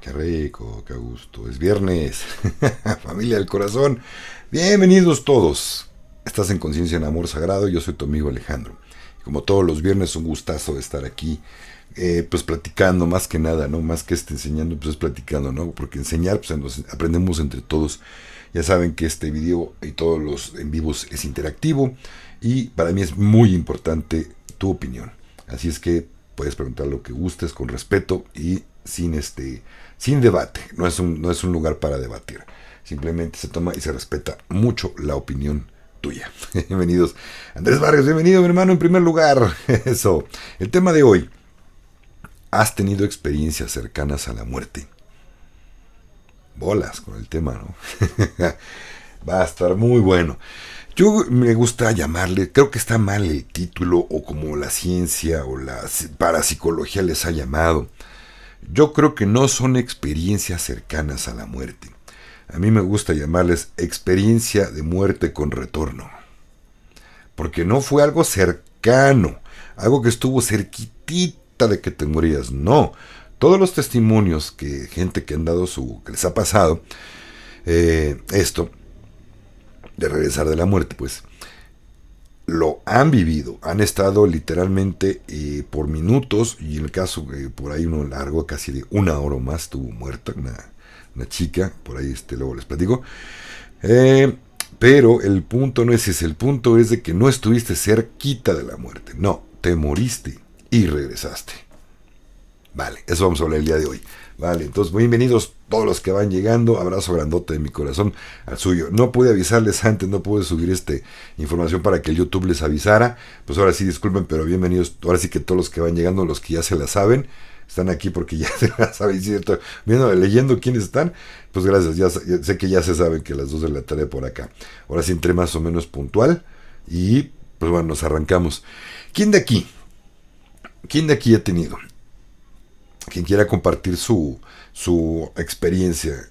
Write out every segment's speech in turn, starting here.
Qué rico, qué gusto. Es viernes. Familia del corazón. Bienvenidos todos. Estás en Conciencia en Amor Sagrado. Yo soy tu amigo Alejandro. Como todos los viernes, un gustazo de estar aquí. Pues platicando más que nada, ¿no? Más que enseñando, pues es platicando, ¿no? Porque enseñar, pues aprendemos entre todos. Ya saben que este video y todos los en vivos es interactivo. Y para mí es muy importante tu opinión. Así es que puedes preguntar lo que gustes con respeto y sin debate. No es un lugar para debatir. Simplemente se toma y se respeta mucho la opinión tuya. Bienvenidos. Andrés Vargas, bienvenido, mi hermano, en primer lugar. Eso. El tema de hoy. ¿Has tenido experiencias cercanas a la muerte? Bolas con el tema, ¿no? Va a estar muy bueno. Yo me gusta llamarle, creo que está mal el título o como la ciencia o la parapsicología les ha llamado. Yo creo que no son experiencias cercanas a la muerte. A mí me gusta llamarles experiencia de muerte con retorno. Porque no fue algo cercano, algo que estuvo cerquitita de que te morías. No, todos los testimonios que gente que han dado que les ha pasado esto de regresar de la muerte, pues lo han vivido, han estado literalmente por minutos, y en el caso por ahí uno largo, casi de una hora o más, estuvo muerta, una chica, por ahí luego les platico. Pero el punto no es ese, el punto es de que no estuviste cerquita de la muerte, no, te moriste y regresaste. Vale, eso vamos a hablar el día de hoy. Vale, entonces bienvenidos todos los que van llegando. Abrazo grandote de mi corazón al suyo. No pude avisarles antes, no pude subir información para que el YouTube les avisara. Pues ahora sí, disculpen, pero bienvenidos. Ahora sí que todos los que van llegando, los que ya se la saben, están aquí porque ya se la saben, ¿cierto? Leyendo quiénes están, pues gracias. Ya sé que ya se saben que a las 2 de la tarde por acá. Ahora sí entré más o menos puntual y pues bueno, nos arrancamos. ¿Quién de aquí ha tenido? Quien quiera compartir su experiencia,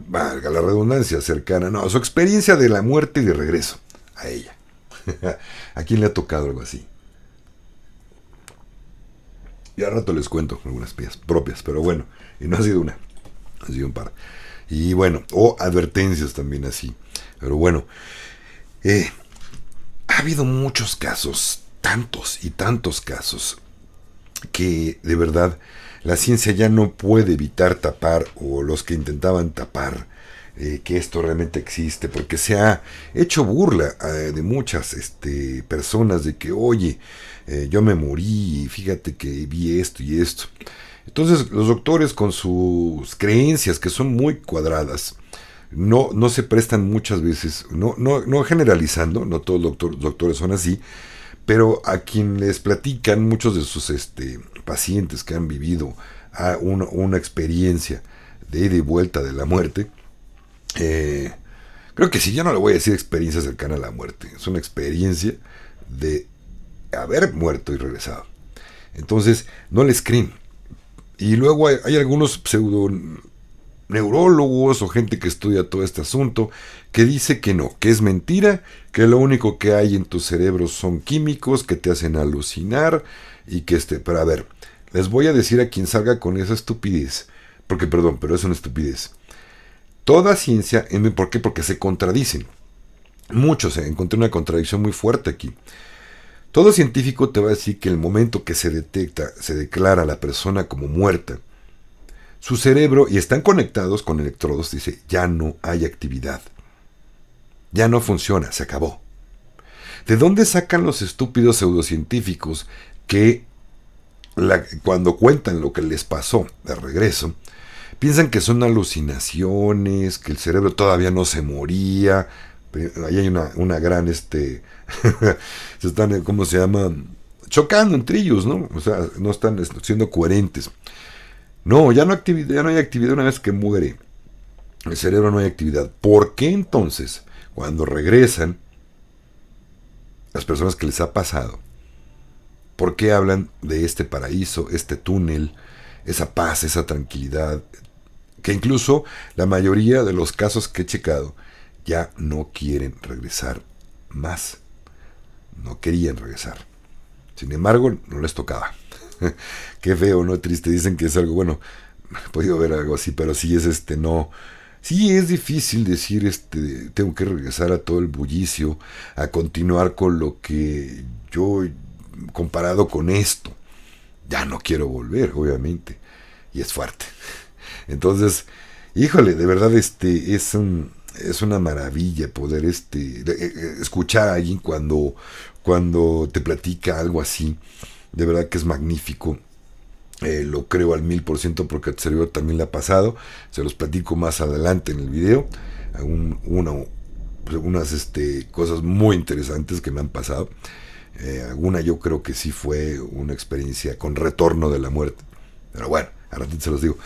valga la redundancia, cercana, no, su experiencia de la muerte y de regreso a ella. ¿A quién le ha tocado algo así? Y al rato les cuento algunas piezas propias, pero bueno, y no ha sido una, ha sido un par. Y bueno, o advertencias también así. Pero bueno, ha habido muchos casos, tantos y tantos casos, que de verdad la ciencia ya no puede evitar tapar, o los que intentaban tapar que esto realmente existe, porque se ha hecho burla de muchas personas de que, oye, yo me morí y fíjate que vi esto y esto. Entonces los doctores, con sus creencias que son muy cuadradas, no se prestan muchas veces, no generalizando, no todos los doctores son así, pero a quien les platican muchos de sus pacientes que han vivido una experiencia de ida y vuelta de la muerte, creo que sí, yo no le voy a decir experiencia cercana a la muerte, es una experiencia de haber muerto y regresado. Entonces no les creen. Y luego hay algunos pseudo neurólogos o gente que estudia todo este asunto que dice que no, que es mentira, que lo único que hay en tu cerebro son químicos que te hacen alucinar y que pero a ver, les voy a decir a quien salga con esa estupidez, porque perdón, pero es una estupidez. Toda ciencia, ¿por qué? Porque se contradicen. Muchos, encontré una contradicción muy fuerte aquí. Todo científico te va a decir que el momento que se declara a la persona como muerta, su cerebro, y están conectados con electrodos, dice, ya no hay actividad. Ya no funciona, se acabó. ¿De dónde sacan los estúpidos pseudocientíficos que cuando cuentan lo que les pasó de regreso, piensan que son alucinaciones, que el cerebro todavía no se moría? Ahí hay una gran, se están, ¿cómo se llama? Chocando entre ellos, ¿no? O sea, no están siendo coherentes. No, ya no hay actividad una vez que muere. El cerebro no hay actividad. ¿Por qué entonces, cuando regresan, las personas que les ha pasado, por qué hablan de este paraíso, este túnel, esa paz, esa tranquilidad? Que incluso la mayoría de los casos que he checado ya no quieren regresar más. No querían regresar. Sin embargo, no les tocaba. Qué feo, ¿no? Triste. Dicen que es algo, bueno, he podido ver algo así, pero sí es no. Sí es difícil decir tengo que regresar a todo el bullicio, a continuar con lo que yo comparado con esto. Ya no quiero volver, obviamente. Y es fuerte. Entonces, híjole, de verdad es una maravilla poder escuchar a alguien cuando te platica algo así. De verdad que es magnífico. Lo creo al 1000% porque al servidor también le ha pasado. Se los platico más adelante en el video. Unas cosas muy interesantes que me han pasado. Alguna yo creo que sí fue una experiencia con retorno de la muerte. Pero bueno, a ratito se los digo.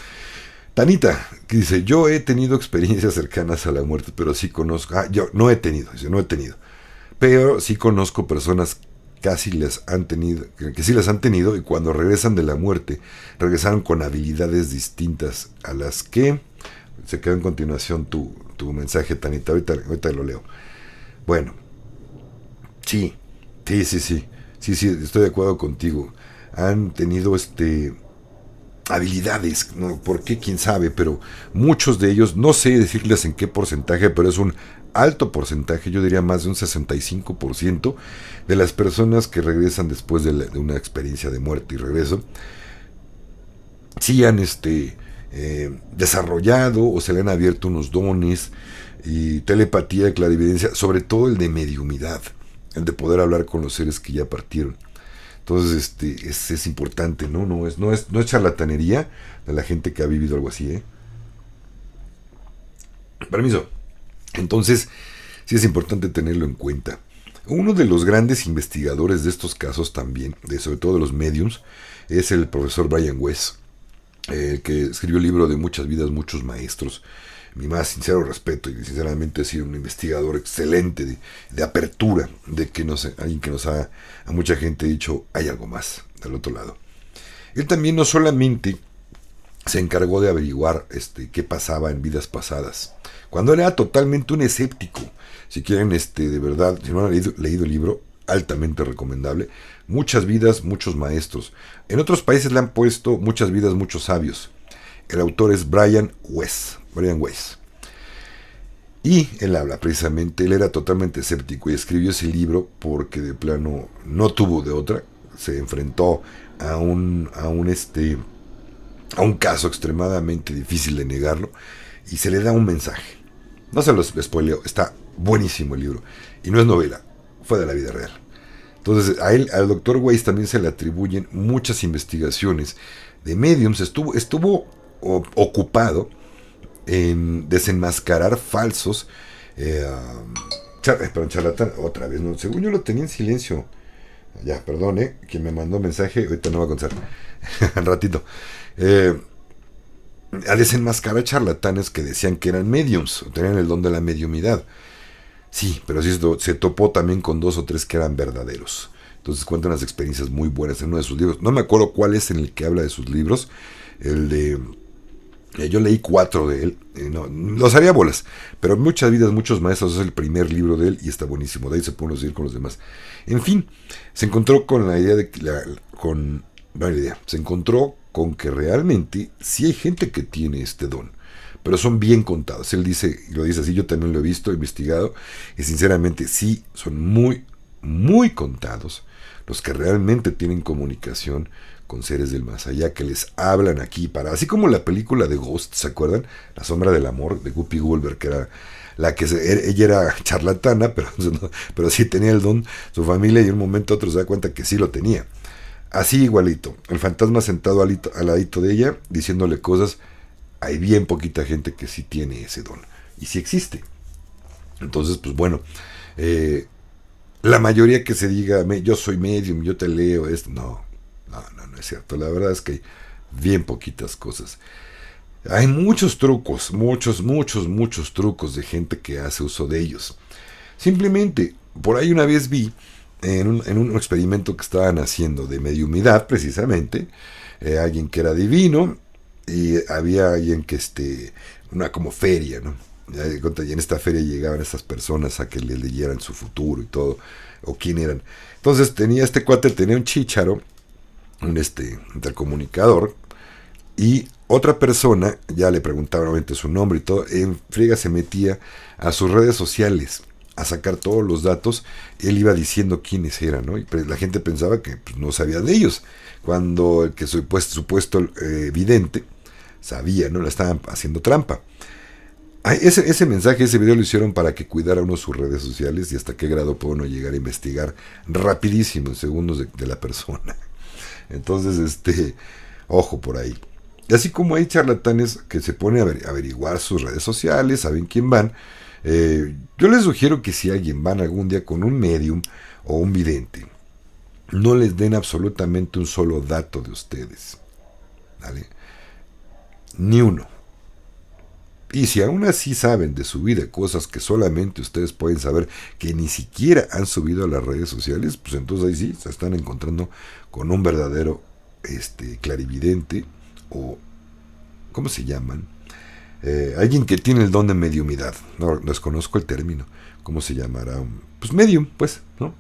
Tanita, que dice, yo he tenido experiencias cercanas a la muerte, pero sí conozco... yo no he tenido, pero sí conozco personas casi les han tenido, que sí las han tenido, y cuando regresan de la muerte, regresaron con habilidades distintas a las que... Se queda en continuación tu mensaje, Tanita, ahorita lo leo. Bueno, sí, estoy de acuerdo contigo. Han tenido habilidades, ¿no? ¿Por qué? Quién sabe, pero muchos de ellos, no sé decirles en qué porcentaje, pero es un alto porcentaje, yo diría más de un 65% de las personas que regresan después de una experiencia de muerte y regreso, sí han desarrollado o se le han abierto unos dones y telepatía, clarividencia, sobre todo el de mediumidad, el de poder hablar con los seres que ya partieron. Entonces es importante, ¿no? No es charlatanería de la gente que ha vivido algo así, ¿eh? Permiso. Entonces, sí es importante tenerlo en cuenta. Uno de los grandes investigadores de estos casos también, sobre todo de los mediums, es el profesor Brian Weiss, que escribió el libro de Muchas vidas, muchos maestros. Mi más sincero respeto, y sinceramente ha sido un investigador excelente de apertura, de que alguien que nos ha a mucha gente dicho hay algo más del otro lado. Él también no solamente se encargó de averiguar qué pasaba en vidas pasadas, cuando era totalmente un escéptico. Si quieren, de verdad, si no han leído el libro, altamente recomendable. Muchas vidas, muchos maestros. En otros países le han puesto Muchas vidas, muchos sabios. El autor es Brian Weiss. Y él habla precisamente, él era totalmente escéptico y escribió ese libro porque de plano no tuvo de otra. Se enfrentó a un caso extremadamente difícil de negarlo y se le da un mensaje. No se los spoileo, está buenísimo el libro. Y no es novela, fue de la vida real. Entonces, al doctor Weiss también se le atribuyen muchas investigaciones de mediums. Estuvo ocupado en desenmascarar falsos charlatán, otra vez, no, según yo lo tenía en silencio. Ya, perdón, quien me mandó mensaje, ahorita no va a contestar. Al ratito. A desenmascarar charlatanes que decían que eran mediums, o tenían el don de la mediumidad. Sí, pero sí se topó también con 2 o 3 que eran verdaderos. Entonces cuentan unas experiencias muy buenas en uno de sus libros. No me acuerdo cuál es en el que habla de sus libros. El de... yo leí 4 de él. No, los haría bolas. Pero Muchas vidas, muchos maestros es el primer libro de él y está buenísimo. De ahí se pueden seguir con los demás. En fin, se encontró con la idea de que... se encontró con que realmente sí hay gente que tiene este don, pero son bien contados. Él dice, y lo dice así, yo también lo he visto, investigado, y sinceramente sí, son muy, muy contados los que realmente tienen comunicación con seres del más allá, que les hablan aquí para, así como la película de Ghost, ¿se acuerdan? La sombra del amor, de Whoopi Goldberg, que era la que ella era charlatana, pero sí tenía el don, su familia, y en un momento a otro se da cuenta que sí lo tenía. Así igualito, el fantasma sentado al ladito de ella, diciéndole cosas. Hay bien poquita gente que sí tiene ese don, y sí existe. Entonces, pues bueno, la mayoría que se diga, yo soy medium, yo te leo, no es cierto. La verdad es que hay bien poquitas cosas. Hay muchos trucos, muchos trucos de gente que hace uso de ellos. Simplemente, por ahí una vez vi, en un experimento que estaban haciendo de mediumidad, precisamente, alguien que era divino, y había alguien que una como feria, ¿no? Y en esta feria llegaban estas personas a que le leyeran su futuro y todo, o quién eran. Entonces este cuate tenía un chícharo, un intercomunicador, y otra persona, ya le preguntaba nuevamente su nombre y todo, en friega se metía a sus redes sociales a sacar todos los datos, él iba diciendo quiénes eran, ¿no? Y la gente pensaba que pues, no sabía de ellos, cuando el que supuesto vidente sabía, ¿no? Le estaban haciendo trampa. Ese mensaje, ese video lo hicieron para que cuidara uno sus redes sociales y hasta qué grado puede uno llegar a investigar rapidísimo, en segundos de la persona. Entonces, ojo por ahí. Y así como hay charlatanes que se ponen a averiguar sus redes sociales, saben quién van, yo les sugiero que si alguien van algún día con un medium o un vidente, no les den absolutamente un solo dato de ustedes, ¿vale? Ni uno. Y si aún así saben de su vida cosas que solamente ustedes pueden saber, que ni siquiera han subido a las redes sociales, pues entonces ahí sí se están encontrando con un verdadero clarividente, o ¿cómo se llaman? Alguien que tiene el don de mediumidad. No desconozco el término. ¿Cómo se llamará? Pues medium, pues, ¿no?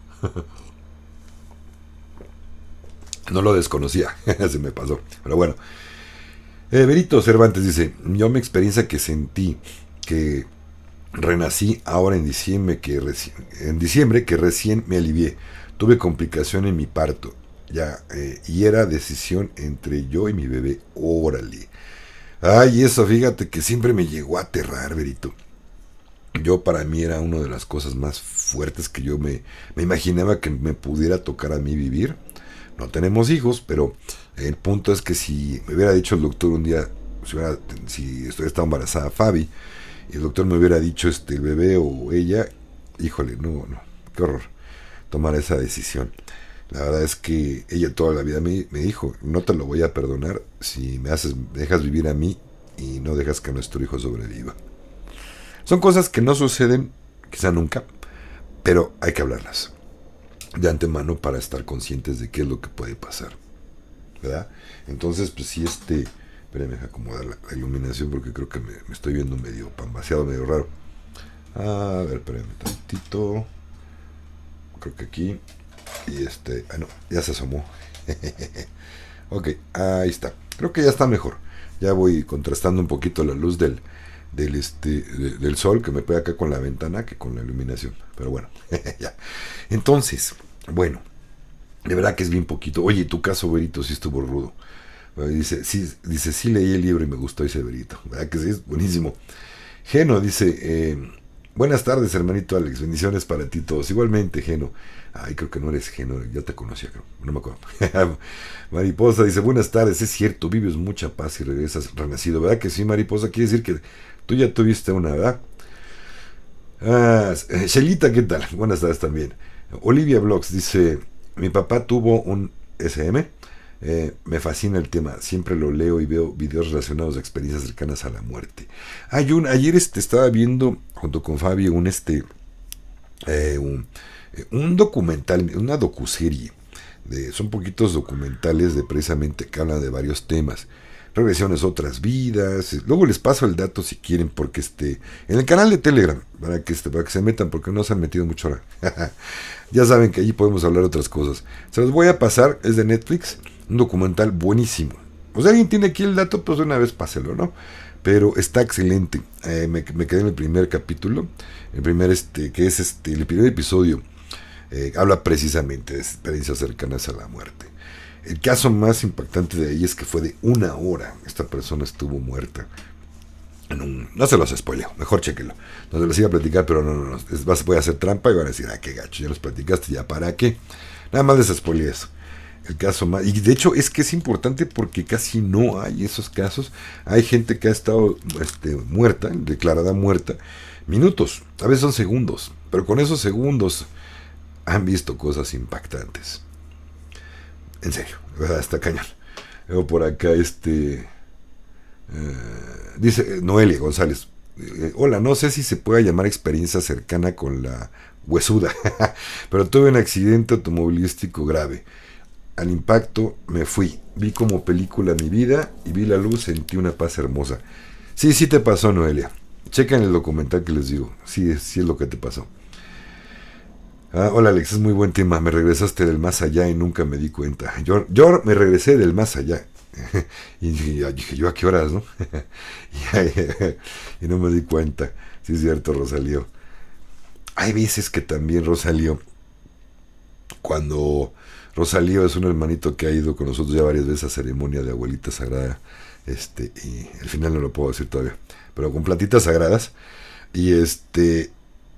No lo desconocía, se me pasó. Pero bueno. Berito Cervantes dice, yo mi experiencia que sentí que renací ahora en diciembre que recién me alivié. Tuve complicación en mi parto. Ya, y era decisión entre yo y mi bebé. Órale. Ay, eso, fíjate que siempre me llegó a aterrar, Berito. Yo para mí era una de las cosas más fuertes que yo me imaginaba que me pudiera tocar a mí vivir. No tenemos hijos, pero el punto es que si me hubiera dicho el doctor un día, si estaba embarazada Fabi, y el doctor me hubiera dicho el bebé o ella, híjole, no, qué horror tomar esa decisión. La verdad es que ella toda la vida me dijo, no te lo voy a perdonar si me dejas vivir a mí y no dejas que nuestro hijo sobreviva. Son cosas que no suceden, quizá nunca, pero hay que hablarlas de antemano para estar conscientes de qué es lo que puede pasar, ¿verdad? Entonces, pues sí, espérenme, deja acomodar la iluminación porque creo que me estoy viendo medio pambaseado, medio raro. A ver, espérenme tantito. Creo que aquí. Y no, ya se asomó. Ok, ahí está. Creo que ya está mejor. Ya voy contrastando un poquito la luz del sol que me pega acá con la ventana que con la iluminación. Pero bueno, ya. Entonces, bueno, de verdad que es bien poquito. Oye, tu caso, Berito, sí estuvo rudo. Sí leí el libro y me gustó ese Berito. ¿Verdad que sí? Es buenísimo. Geno dice, buenas tardes, hermanito Alex. Bendiciones para ti todos. Igualmente, Geno. Ay, creo que no eres Geno, ya te conocía, creo. No me acuerdo. Mariposa dice, buenas tardes, es cierto, vives mucha paz y regresas renacido. ¿Verdad que sí, Mariposa? Quiere decir que tú ya tuviste una, ¿verdad? Shelita, ¿qué tal? Buenas tardes también. Olivia Blogs dice, mi papá tuvo un SM. Me fascina el tema, siempre lo leo y veo videos relacionados a experiencias cercanas a la muerte. Ayer estaba viendo junto con Fabio un documental, una docuserie. Son poquitos documentales precisamente que hablan de varios temas. Regresiones a otras vidas. Luego les paso el dato si quieren, porque en el canal de Telegram, para que se metan, porque no se han metido mucho ahora. Ya saben que allí podemos hablar de otras cosas. Se los voy a pasar, es de Netflix, un documental buenísimo. O sea, alguien tiene aquí el dato, pues de una vez páselo, ¿no? Pero está excelente. Me quedé en el primer capítulo, el primer que es el primer episodio. Habla precisamente de experiencias cercanas a la muerte. El caso más impactante de ahí es que fue de 1 hora. Esta persona estuvo muerta. No se los spoileo, mejor chequenlo. No se los iba a platicar, pero no. Voy a hacer trampa y van a decir, qué gacho, ya los platicaste, ya para qué. Nada más les spoileé eso. El caso más. Y de hecho es que es importante porque casi no hay esos casos. Hay gente que ha estado muerta, declarada muerta, minutos, a veces son segundos. Pero con esos segundos han visto cosas impactantes. En serio, ¿verdad? Está cañón. Luego por acá dice Noelia González. Hola, no sé si se puede llamar experiencia cercana con la huesuda, pero tuve un accidente automovilístico grave. Al impacto me fui. Vi como película mi vida y vi la luz, sentí una paz hermosa. Sí te pasó, Noelia. Chequen el documental que les digo. Sí es lo que te pasó. Hola Alex, es muy buen tema. Me regresaste del más allá y nunca me di cuenta. Yo me regresé del más allá. Y dije, ¿yo a qué horas, no? Y no me di cuenta. Sí es cierto, Rosalío. Hay veces que también Rosalío, cuando Rosalío es un hermanito que ha ido con nosotros ya varias veces a ceremonia de abuelita sagrada, y al final no lo puedo decir todavía, pero con plantitas sagradas, y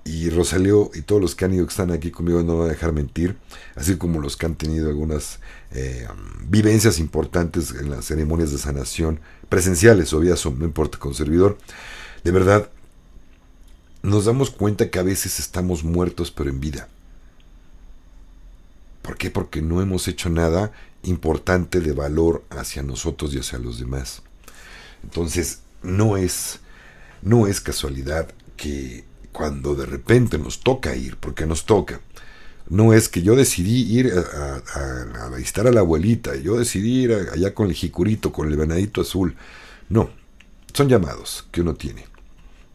y Rosalío y todos los que han ido, que están aquí conmigo, no me van a dejar mentir, así como los que han tenido algunas vivencias importantes en las ceremonias de sanación, presenciales o vía Zoom, no importa, con servidor. De verdad, nos damos cuenta que a veces estamos muertos pero en vida. ¿Por qué? Porque no hemos hecho nada importante de valor hacia nosotros y hacia los demás. Entonces, no es casualidad que cuando de repente nos toca ir, porque nos toca, no es que yo decidí ir a visitar a la abuelita, yo decidí ir allá con el jicurito, con el venadito azul. No, son llamados que uno tiene.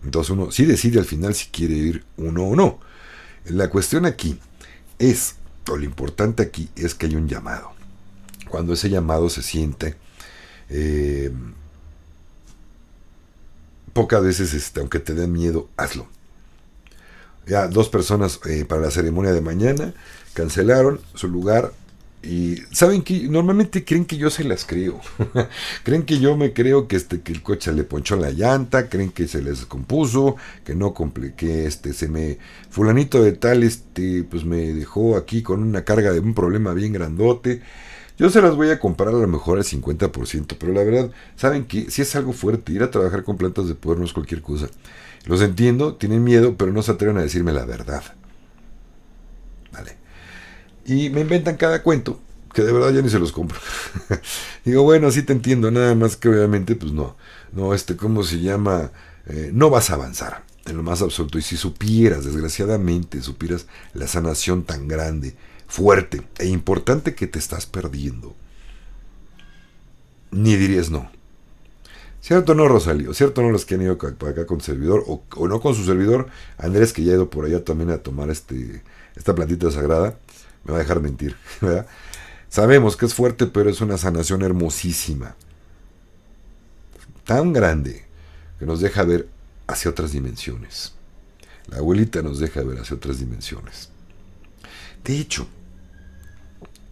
Entonces uno sí decide al final si quiere ir uno o no. La cuestión aquí es, o lo importante aquí es que hay un llamado. Cuando ese llamado se siente, pocas veces, aunque te dé miedo, hazlo. Ya 2 personas para la ceremonia de mañana cancelaron su lugar y saben que normalmente creen que yo se las creo. Creen que yo me creo que que el coche le ponchó la llanta, creen que se les compuso, que no que se me fulanito de tal pues me dejó aquí con una carga de un problema bien grandote. Yo se las voy a comprar a lo mejor al 50%, pero la verdad, saben que si es algo fuerte, ir a trabajar con plantas de poder no es cualquier cosa. Los entiendo, tienen miedo, pero no se atreven a decirme la verdad. Vale. Y me inventan cada cuento, que de verdad ya ni se los compro. Digo, bueno, sí te entiendo, nada más que obviamente, pues no, ¿cómo se llama? No vas a avanzar en lo más absoluto. Y si supieras, desgraciadamente, supieras la sanación tan grande, fuerte e importante que te estás perdiendo, ni dirías no. ¿Cierto o no, Rosalío? ¿Cierto o no los que han ido para acá con servidor? O no con su servidor, Andrés, que ya ha ido por allá también a tomar esta plantita sagrada. Me va a dejar mentir, ¿verdad? Sabemos que es fuerte, pero es una sanación hermosísima. Tan grande que nos deja ver hacia otras dimensiones. La abuelita nos deja ver hacia otras dimensiones. De hecho,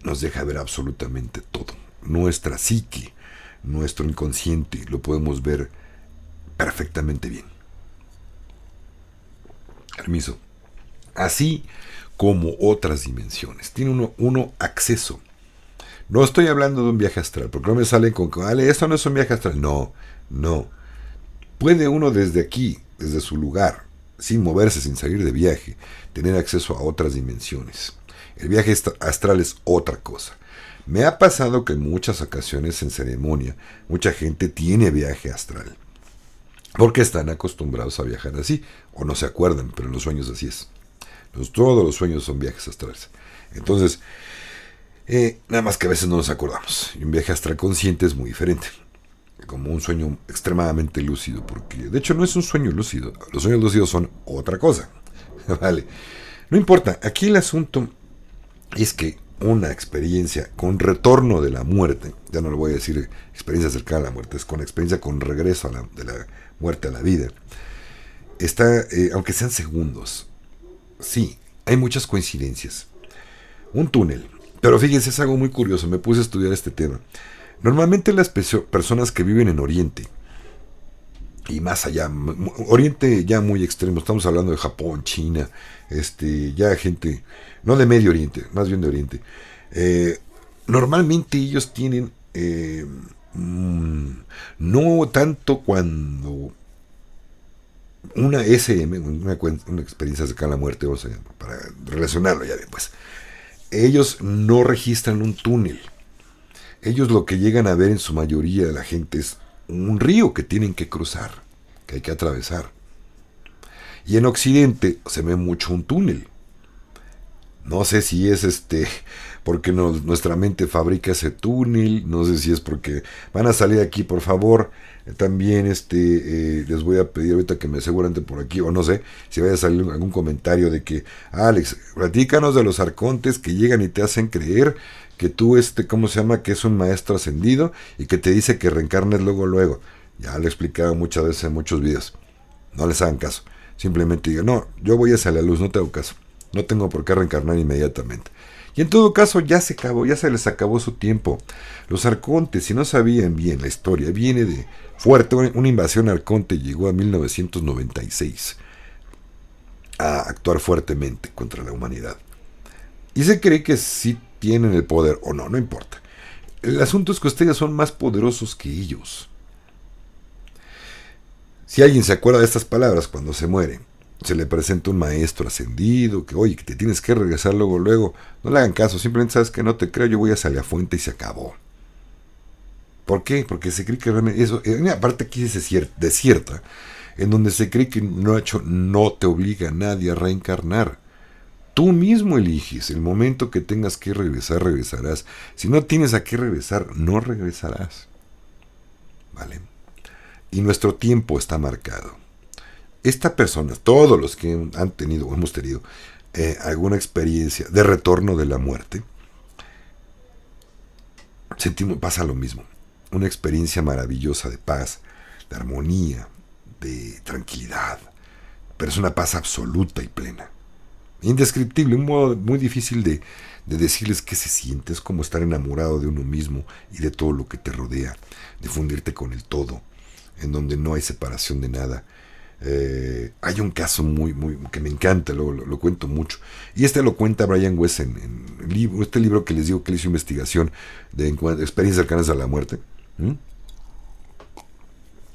nos deja ver absolutamente todo. Nuestra psique, nuestro inconsciente, lo podemos ver perfectamente bien. Permiso. Así como otras dimensiones. Tiene uno acceso. No estoy hablando de un viaje astral, porque no me salen con que, vale, esto no es un viaje astral. No. Puede uno desde aquí, desde su lugar, sin moverse, sin salir de viaje, tener acceso a otras dimensiones. El viaje astral es otra cosa. Me ha pasado que en muchas ocasiones en ceremonia, mucha gente tiene viaje astral. Porque están acostumbrados a viajar así, o no se acuerdan, pero en los sueños así es. Todos los sueños son viajes astrales. Entonces, nada más que a veces no nos acordamos. Y un viaje astral consciente es muy diferente. Como un sueño extremadamente lúcido, porque de hecho no es un sueño lúcido. Los sueños lúcidos son otra cosa. Vale. No importa, aquí el asunto es que una experiencia con retorno de la muerte, ya no le voy a decir experiencia cercana a la muerte, es con experiencia con regreso de la muerte a la vida, está, aunque sean segundos, sí, hay muchas coincidencias. Un túnel, pero fíjense, es algo muy curioso, me puse a estudiar este tema. Normalmente las personas que viven en Oriente, y más allá, Oriente ya muy extremo, estamos hablando de Japón, China, ya gente, no de Medio Oriente, más bien de Oriente, normalmente ellos tienen, no tanto cuando una SM, una experiencia cercana a la muerte, vamos a llamar, para relacionarlo ya bien, pues, ellos no registran un túnel. Ellos lo que llegan a ver en su mayoría de la gente es un río que tienen que cruzar, que hay que atravesar. Y en Occidente se ve mucho un túnel. No sé si es porque nuestra mente fabrica ese túnel, no sé si es porque van a salir aquí, por favor. También les voy a pedir ahorita que me aseguren por aquí, o no sé, si vaya a salir algún comentario de que, Alex, platícanos de los arcontes que llegan y te hacen creer que tú, ¿cómo se llama? Que es un maestro ascendido y que te dice que reencarnes luego. Ya lo he explicado muchas veces en muchos videos. No les hagan caso. Simplemente digan, no, yo voy hacia la luz, no te hago caso. No tengo por qué reencarnar inmediatamente. Y en todo caso ya se acabó, ya se les acabó su tiempo. Los arcontes, si no sabían bien la historia, viene de fuerte. Una invasión arconte llegó a 1996 a actuar fuertemente contra la humanidad. Y se cree que sí tienen el poder o no, no importa. El asunto es que ustedes son más poderosos que ellos. Si alguien se acuerda de estas palabras cuando se muere, se le presenta un maestro ascendido, que oye, que te tienes que regresar luego, no le hagan caso, simplemente sabes que no te creo, yo voy hacia la fuente y se acabó. ¿Por qué? Porque se cree que realmente eso, en una parte aquí es desierta, en donde se cree que no te obliga a nadie a reencarnar. Tú mismo eliges el momento que tengas que regresar, regresarás. Si no tienes a qué regresar, no regresarás. ¿Vale? Y nuestro tiempo está marcado. Esta persona, todos los que han tenido o hemos tenido alguna experiencia de retorno de la muerte, pasa lo mismo. Una experiencia maravillosa de paz, de armonía, de tranquilidad, pero es una paz absoluta y plena. Indescriptible, un modo muy difícil de decirles qué se siente. Es como estar enamorado de uno mismo y de todo lo que te rodea, de fundirte con el todo, en donde no hay separación de nada. Hay un caso muy que me encanta, lo cuento mucho, y lo cuenta Brian Weiss en este libro que les digo que él hizo investigación de experiencias cercanas a la muerte,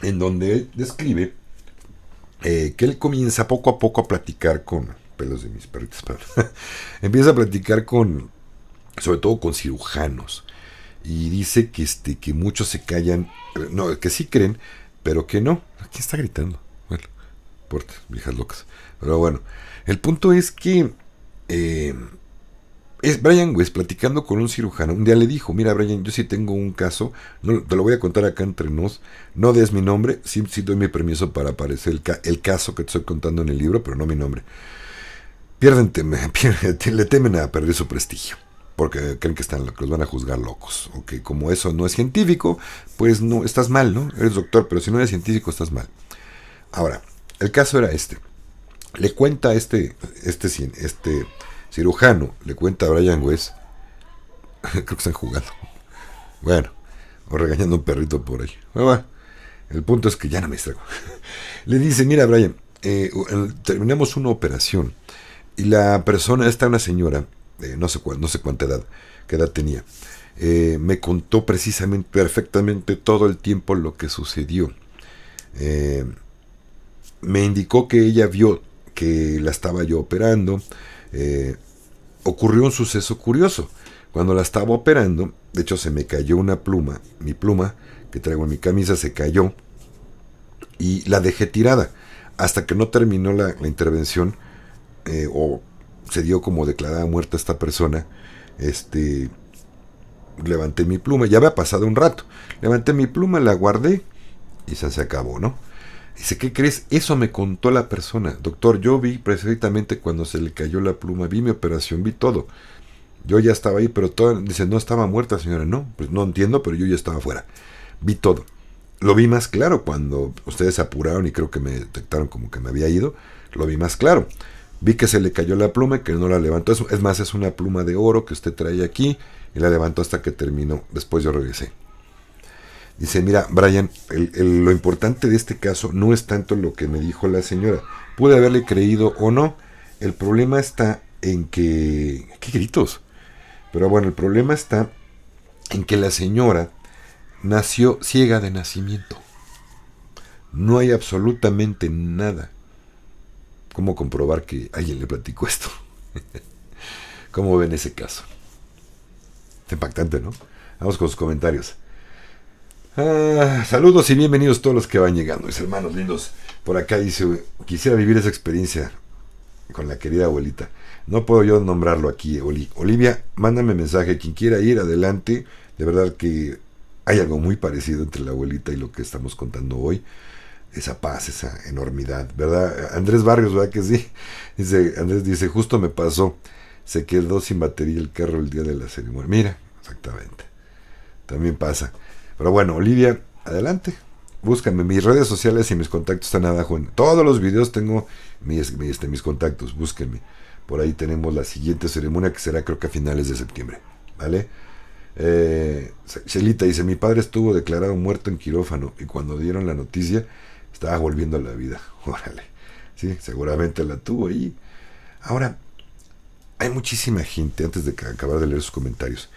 en donde él describe que él comienza poco a poco a platicar con pelos de mis perritos, empieza a platicar sobre todo con cirujanos, y dice que muchos se callan, no, que sí creen, pero que no. ¿Quién está gritando? Bueno, puertas, viejas locas. Pero bueno, el punto es que es Brian Weiss platicando con un cirujano. Un día le dijo, mira Brian, yo sí tengo un caso, no, te lo voy a contar acá entre nos, no des mi nombre, sí doy mi permiso para aparecer el caso que te estoy contando en el libro, pero no mi nombre. Le temen a perder su prestigio, porque creen que los van a juzgar locos, o que como eso no es científico, pues no, estás mal, ¿no? Eres doctor, pero si no eres científico estás mal. Ahora, el caso era le cuenta este cirujano, le cuenta a Brian Weiss, creo que están jugando, bueno, o regañando a un perrito por ahí. Bueno, el punto es que ya no me distraigo. Le dice, mira Brian, terminamos una operación, y la persona, una señora, no sé cuánta edad, qué edad tenía, me contó precisamente, perfectamente todo el tiempo lo que sucedió. Me indicó que ella vio que la estaba yo operando. Ocurrió un suceso curioso. Cuando la estaba operando, de hecho se me cayó una pluma, mi pluma que traigo en mi camisa se cayó y la dejé tirada hasta que no terminó la intervención, o se dio como declarada muerta esta persona. Levanté mi pluma, ya había pasado un rato, levanté mi pluma, la guardé y se acabó, ¿no? Dice, ¿qué crees? Eso me contó la persona. Doctor, yo vi precisamente cuando se le cayó la pluma, vi mi operación, vi todo. Yo ya estaba ahí, pero dice, no estaba muerta, señora. No, pues no entiendo, pero yo ya estaba afuera. Vi todo. Lo vi más claro cuando ustedes se apuraron y creo que me detectaron como que me había ido. Lo vi más claro. Vi que se le cayó la pluma y que no la levantó. Es más, es una pluma de oro que usted trae aquí y la levantó hasta que terminó. Después yo regresé. Dice, mira, Brian, lo importante de este caso no es tanto lo que me dijo la señora. Pude haberle creído o no. El problema está en que... ¿Qué gritos? Pero bueno, el problema está en que la señora nació ciega de nacimiento. No hay absolutamente nada. ¿Cómo comprobar que alguien le platicó esto? ¿Cómo ven ese caso? Es impactante, ¿no? Vamos con sus comentarios. Saludos y bienvenidos todos los que van llegando, mis hermanos lindos. Por acá dice, quisiera vivir esa experiencia con la querida abuelita. No puedo yo nombrarlo aquí, Olivia, mándame mensaje, quien quiera ir, adelante. De verdad que hay algo muy parecido entre la abuelita y lo que estamos contando hoy. Esa paz, esa enormidad, ¿verdad? Andrés Barrios, ¿verdad que sí? Andrés dice, justo me pasó, se quedó sin batería el carro el día de la ceremonia. Mira, exactamente. También pasa. Pero bueno, Olivia, adelante. Búscame. Mis redes sociales y mis contactos están abajo. En todos los videos tengo mis contactos. Búsquenme. Por ahí tenemos la siguiente ceremonia que será creo que a finales de septiembre. ¿Vale? Shelita dice, mi padre estuvo declarado muerto en quirófano y cuando dieron la noticia estaba volviendo a la vida. Órale. Sí, seguramente la tuvo ahí. Ahora, hay muchísima gente, antes de acabar de leer sus comentarios,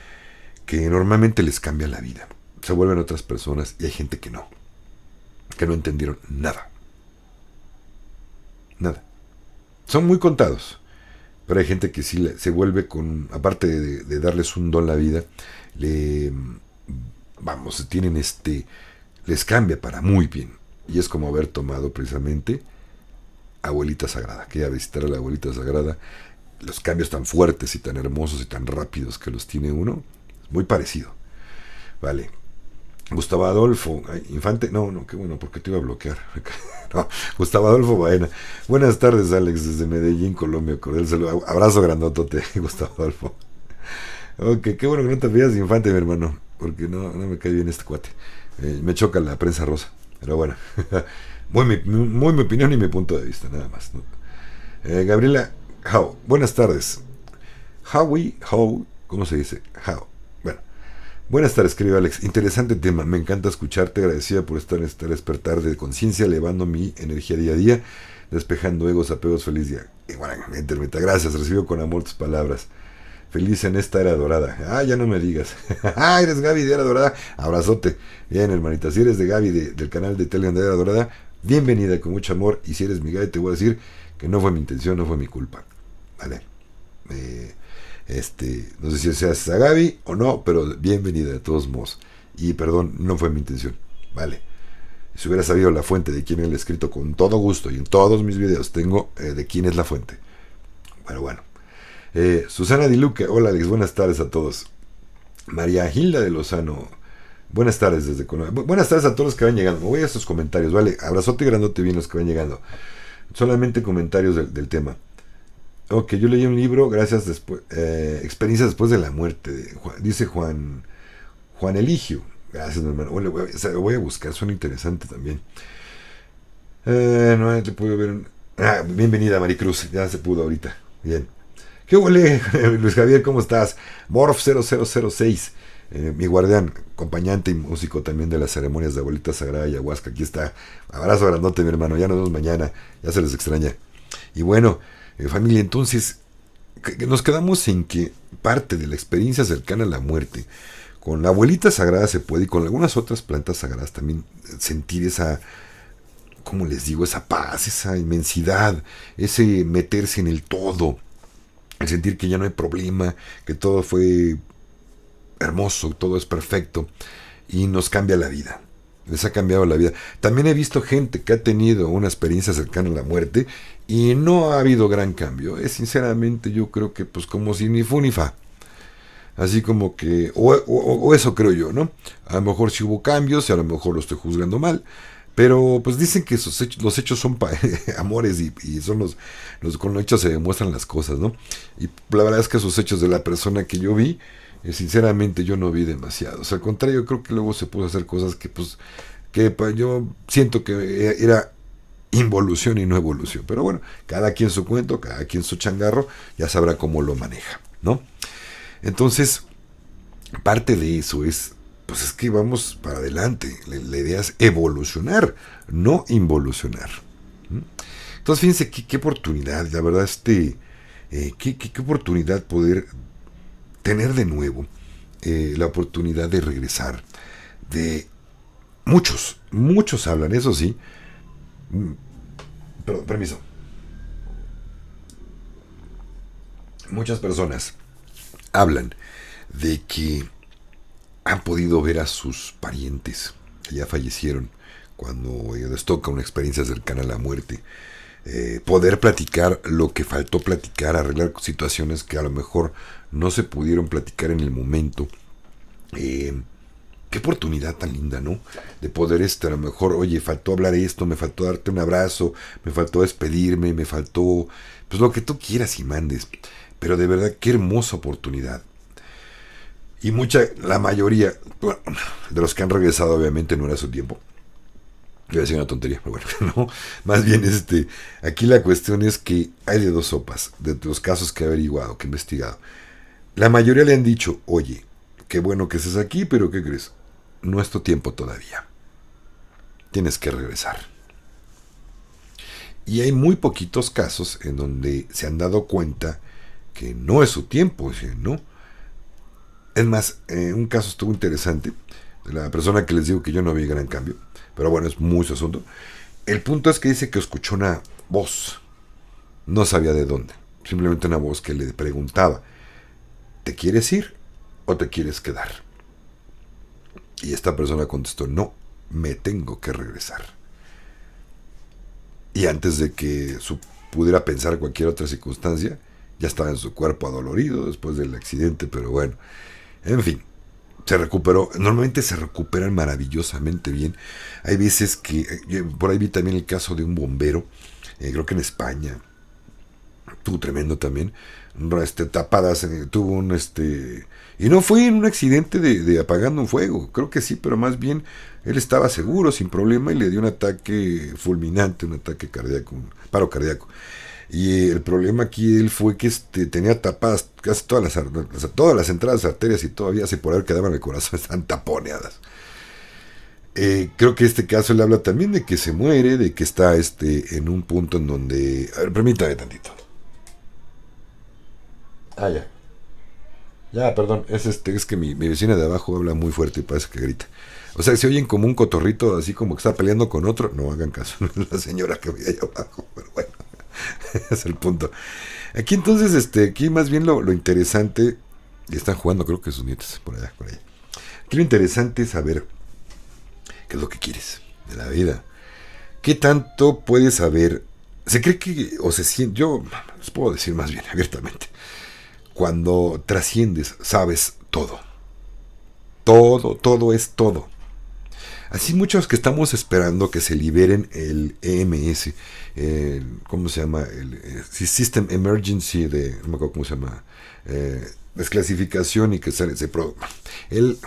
que normalmente les cambia la vida. Se vuelven otras personas y hay gente que no entendieron nada. Nada. Son muy contados, pero hay gente que sí se vuelve con, aparte de darles un don a la vida, tienen les cambia para muy bien. Y es como haber tomado precisamente Abuelita Sagrada, que ir a visitar a la Abuelita Sagrada, los cambios tan fuertes y tan hermosos y tan rápidos que los tiene uno, es muy parecido. Vale. Gustavo Adolfo, Infante, no, qué bueno, porque te iba a bloquear. No, Gustavo Adolfo Baena. Buenas tardes, Alex, desde Medellín, Colombia. Cordial saludo. Abrazo grandotote, Gustavo Adolfo. Ok, qué bueno que no te pillas de Infante, mi hermano, porque no me cae bien este cuate. Me choca la prensa rosa, pero bueno. muy mi opinión y mi punto de vista, nada más, ¿no? Gabriela How, buenas tardes. ¿Cómo se dice? How. Bueno, buenas tardes, querido Alex. Interesante tema. Me encanta escucharte. Agradecida por estar en este despertar de conciencia, elevando mi energía día a día, despejando egos, apegos. Feliz día. Igualmente, gracias. Recibo con amor tus palabras. Feliz en esta era dorada. Ya no me digas. Eres Gaby de Era Dorada. Abrazote. Bien, hermanita. Si eres de Gaby del canal de Telegram de Era Dorada, bienvenida con mucho amor. Y si eres mi Gaby, te voy a decir que no fue mi intención, no fue mi culpa. Vale. No sé si seas a Gaby o no, pero bienvenida de todos modos. Y perdón, no fue mi intención. Vale. Si hubiera sabido la fuente de quién es el escrito, con todo gusto, y en todos mis videos tengo de quién es la fuente. Bueno. Susana Di Luque, hola Alex, buenas tardes a todos. María Gilda de Lozano, buenas tardes desde Colombia. Buenas tardes a todos los que van llegando. Me voy a estos comentarios, vale. Abrazote grandote bien los que van llegando. Solamente comentarios del tema. Ok, yo leí un libro, gracias después, experiencias después de la muerte, dice Juan Eligio. Gracias, mi hermano. Voy a buscar, suena interesante también. No te puedo ver. Bienvenida, Maricruz, ya se pudo ahorita. Bien. ¿Qué huele, Luis Javier? ¿Cómo estás? Morph 0006, mi guardián, acompañante y músico también de las ceremonias de Abuelita Sagrada y Ayahuasca. Aquí está. Abrazo grandote, mi hermano. Ya nos vemos mañana. Ya se les extraña. Y bueno, familia, entonces nos quedamos en que parte de la experiencia cercana a la muerte, con la Abuelita Sagrada se puede, y con algunas otras plantas sagradas también, sentir esa, ¿cómo les digo? Esa paz, esa inmensidad, ese meterse en el todo, el sentir que ya no hay problema, que todo fue hermoso, todo es perfecto, y nos cambia la vida. Les ha cambiado la vida. También he visto gente que ha tenido una experiencia cercana a la muerte y no ha habido gran cambio. Sinceramente, yo creo que pues como si ni fu ni fa. Así como que, o eso creo yo, ¿no? A lo mejor sí hubo cambios y a lo mejor lo estoy juzgando mal. Pero pues dicen que los hechos son amores y son con los hechos se demuestran las cosas, ¿no? Y la verdad es que esos hechos de la persona que yo vi, sinceramente yo no vi demasiado. O sea, al contrario, creo que luego se pudo hacer cosas que yo siento que era involución y no evolución. Pero bueno, cada quien su cuento, cada quien su changarro, ya sabrá cómo lo maneja, ¿no? Entonces, parte de eso es que vamos para adelante. La idea es evolucionar, no involucionar. Entonces, fíjense qué oportunidad, la verdad, qué oportunidad poder tener de nuevo la oportunidad de regresar. Muchos hablan, eso sí. Perdón, permiso. Muchas personas hablan de que han podido ver a sus parientes que ya fallecieron cuando les toca una experiencia cercana a la muerte, poder platicar lo que faltó platicar, arreglar situaciones que a lo mejor no se pudieron platicar en el momento. Qué oportunidad tan linda, ¿no? De poder a lo mejor, oye, faltó hablar esto, me faltó darte un abrazo, me faltó despedirme, me faltó pues lo que tú quieras y mandes. Pero de verdad, qué hermosa oportunidad. Y la mayoría, bueno, de los que han regresado obviamente no era su tiempo. Voy a decir una tontería, pero bueno, no. Más bien, aquí la cuestión es que hay de dos sopas, de los casos que he averiguado, que he investigado. La mayoría le han dicho, oye, qué bueno que estés aquí, pero ¿qué crees? No es tu tiempo todavía. Tienes que regresar. Y hay muy poquitos casos en donde se han dado cuenta que no es su tiempo, ¿no? Es más, un caso estuvo interesante, de la persona que les digo que yo no vi gran cambio, pero bueno, es muy su asunto. El punto es que dice que escuchó una voz, no sabía de dónde, simplemente una voz que le preguntaba, ¿te quieres ir o te quieres quedar? Y esta persona contestó, no, me tengo que regresar. Y antes de que pudiera pensar cualquier otra circunstancia, ya estaba en su cuerpo adolorido después del accidente, pero bueno, en fin, se recuperó. Normalmente se recuperan maravillosamente bien. Hay veces que, por ahí vi también el caso de un bombero, creo que en España, tuvo tremendo también, tapadas, tuvo y no fue en un accidente de apagando un fuego, creo que sí, pero más bien él estaba seguro, sin problema, y le dio un ataque fulminante, un ataque cardíaco, un paro cardíaco. Y el problema aquí él fue que tenía tapadas casi todas las entradas de arterias, y todavía se por ahí quedaban en el corazón, están taponeadas. Creo que este caso le habla también de que se muere, de que está en un punto en donde... A ver, permítame tantito. Ah, ya. Ya, perdón, es que mi vecina de abajo habla muy fuerte y parece que grita. O sea, si oyen como un cotorrito, así como que está peleando con otro, no hagan caso, no es la señora que vive allá abajo, pero bueno, es el punto. Aquí entonces, aquí más bien lo interesante, y están jugando creo que sus nietos, por allá, por allá. Aquí lo interesante es saber qué es lo que quieres de la vida. ¿Qué tanto puedes saber? Se cree que, o se siente, yo les puedo decir más bien abiertamente, cuando trasciendes, sabes todo. Todo es todo. Así muchos que estamos esperando que se liberen el EMS, ¿cómo se llama? El System Emergency no me acuerdo cómo se llama, desclasificación, y que el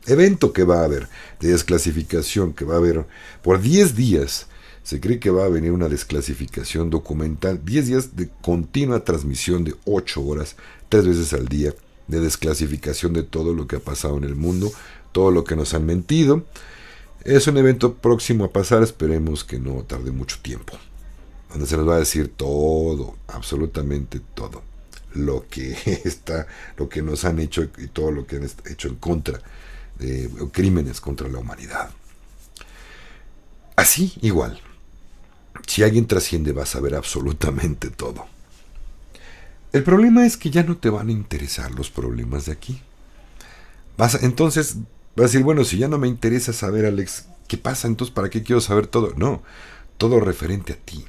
evento que va a haber de desclasificación, que va a haber por 10 días, se cree que va a venir una desclasificación documental, 10 días de continua transmisión de 8 horas, 3 veces al día, de desclasificación de todo lo que ha pasado en el mundo, todo lo que nos han mentido. Es un evento próximo a pasar, esperemos que no tarde mucho tiempo, donde se nos va a decir todo, absolutamente todo, lo que lo que nos han hecho y todo lo que han hecho en contra de crímenes contra la humanidad. Así, igual, si alguien trasciende va a saber absolutamente todo. El problema es que ya no te van a interesar los problemas de aquí. Entonces vas a decir, bueno, si ya no me interesa saber, Alex, ¿qué pasa? Entonces, ¿para qué quiero saber todo? No, todo referente a ti,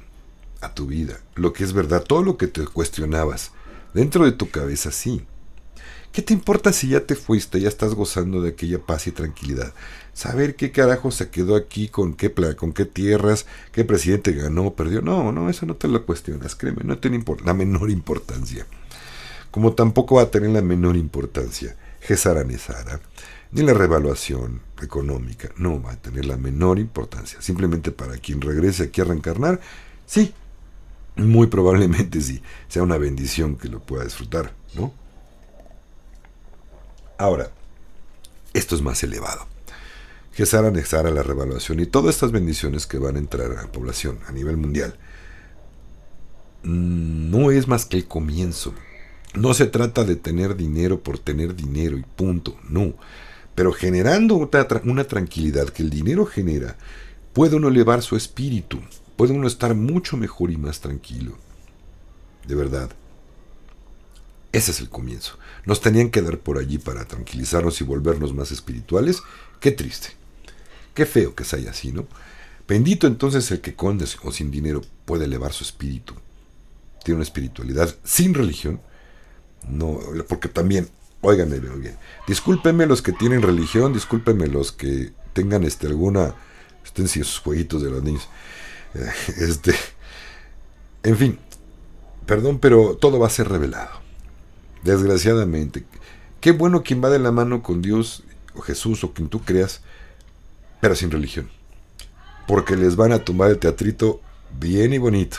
a tu vida, lo que es verdad, todo lo que te cuestionabas, dentro de tu cabeza, sí. ¿Qué te importa si ya te fuiste, ya estás gozando de aquella paz y tranquilidad? Saber qué carajo se quedó aquí, con qué tierras, qué presidente ganó, perdió. No, eso no te lo cuestionas, créeme, no tiene la menor importancia. Como tampoco va a tener la menor importancia Gesara Nesara, ni la revaluación económica, no va a tener la menor importancia. Simplemente para quien regrese aquí a reencarnar, sí, muy probablemente sí, sea una bendición que lo pueda disfrutar, ¿no? Ahora, esto es más elevado. Gesara Nesara, la revaluación y todas estas bendiciones que van a entrar a la población a nivel mundial, no es más que el comienzo. No se trata de tener dinero por tener dinero y punto, no. Pero generando una tranquilidad que el dinero genera, puede uno elevar su espíritu, puede uno estar mucho mejor y más tranquilo. De verdad. Ese es el comienzo. Nos tenían que dar por allí para tranquilizarnos y volvernos más espirituales. Qué triste. Qué feo que sea así, ¿no? Bendito entonces el que con o sin dinero puede elevar su espíritu. Tiene una espiritualidad sin religión. No, porque también, óiganme bien, discúlpenme los que tienen religión, discúlpenme los que tengan alguna, estén si esos jueguitos de los niños, en fin, perdón, pero todo va a ser revelado. Desgraciadamente, qué bueno quien va de la mano con Dios o Jesús o quien tú creas, pero sin religión. Porque les van a tumbar el teatrito bien y bonito.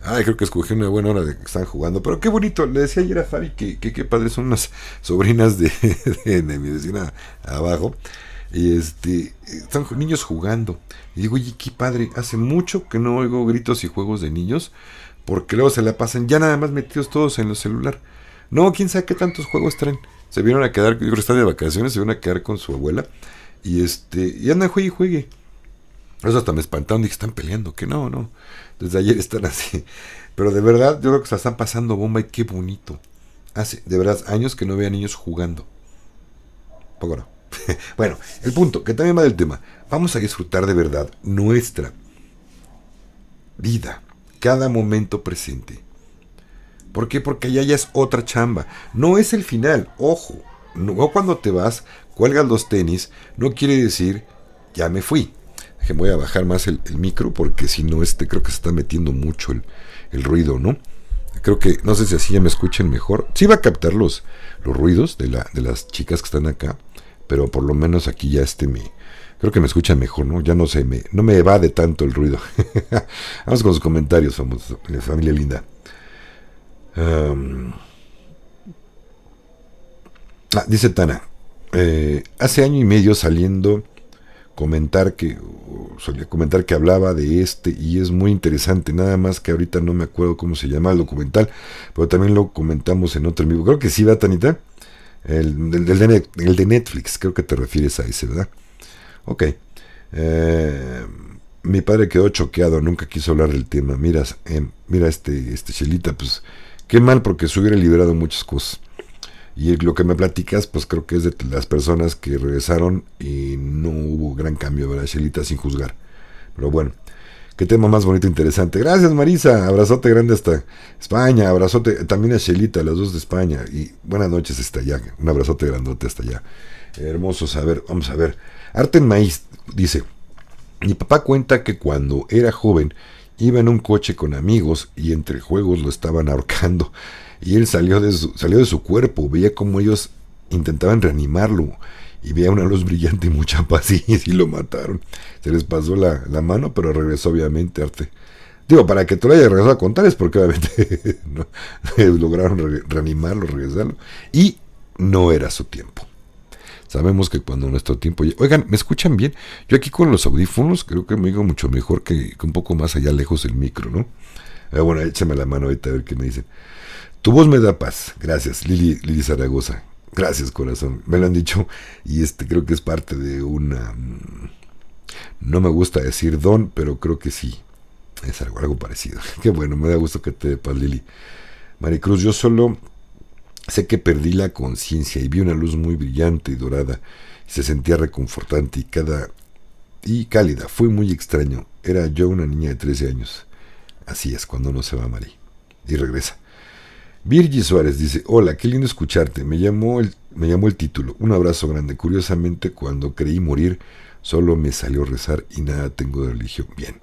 Ay, creo que escogí una buena hora de que están jugando. Pero qué bonito. Le decía ayer a Fabi que padre. Son unas sobrinas de mi vecina abajo. Y están niños jugando. Y digo, oye, qué padre. Hace mucho que no oigo gritos y juegos de niños. Porque luego se la pasan ya nada más metidos todos en el celular. No, quién sabe qué tantos juegos traen. Se vieron a quedar, yo creo que están de vacaciones, se vieron a quedar con su abuela. Y andan juegue y juegue. Eso hasta me espantaron, dije, están peleando, que no. Desde ayer están así. Pero de verdad, yo creo que se la están pasando bomba y qué bonito. Hace, de verdad, años que no veía niños jugando. Poco no. Bueno, el punto, que también va del tema. Vamos a disfrutar de verdad nuestra vida, cada momento presente. ¿Por qué? Porque allá ya es otra chamba. No es el final, ojo. No cuando te vas, cuelgas los tenis, no quiere decir, ya me fui. Voy a bajar más el micro porque si no, creo que se está metiendo mucho el ruido, ¿no? Creo que, no sé si así ya me escuchen mejor. Sí va a captar los ruidos de las chicas que están acá, pero por lo menos aquí ya creo que me escuchan mejor, ¿no? Ya no me evade tanto el ruido. Vamos con los comentarios, familia linda. Dice Tana, hace año y medio solía comentar que hablaba de y es muy interesante, nada más que ahorita no me acuerdo cómo se llama el documental, pero también lo comentamos en otro en vivo, creo que sí, va, Tanita, el de Netflix, creo que te refieres a ese, ¿verdad? Ok. Mi padre quedó choqueado, nunca quiso hablar del tema. Mira, Chelita, pues qué mal, porque se hubiera liberado muchas cosas. Y lo que me platicas, pues creo que es de las personas que regresaron y no hubo gran cambio, ¿verdad, Chelita? Sin juzgar. Pero bueno, qué tema más bonito e interesante. Gracias, Marisa. Abrazote grande hasta España. Abrazote también a Chelita, las dos de España. Y buenas noches hasta allá. Un abrazote grandote hasta allá. Hermoso saber. Vamos a ver. Arten Maíz dice: mi papá cuenta que cuando era joven iba en un coche con amigos y entre juegos lo estaban ahorcando. Y él salió de su cuerpo, veía como ellos intentaban reanimarlo y veía una luz brillante y mucha paz y lo mataron. Se les pasó la mano, pero regresó obviamente. Digo, para que tú lo hayas regresado a contar es porque obviamente no, lograron reanimarlo, regresarlo. Y no era su tiempo. Sabemos que cuando nuestro tiempo... Oigan, ¿me escuchan bien? Yo aquí con los audífonos creo que me oigo mucho mejor que un poco más allá lejos del micro, ¿no? Bueno, échame la mano ahorita a ver qué me dicen. Tu voz me da paz. Gracias, Lili Zaragoza. Gracias, corazón. Me lo han dicho y creo que es parte de una... No me gusta decir don, pero creo que sí. Es algo parecido. Qué bueno, me da gusto que te dé paz, Lili. Maricruz, yo solo sé que perdí la conciencia y vi una luz muy brillante y dorada. Y se sentía reconfortante y cálida. Fue muy extraño. Era yo una niña de 13 años. Así es, cuando uno se va, Mari. Y regresa. Virgi Suárez dice: hola, qué lindo escucharte, me llamó el título, un abrazo grande. Curiosamente, cuando creí morir, solo me salió rezar y nada tengo de religión. Bien,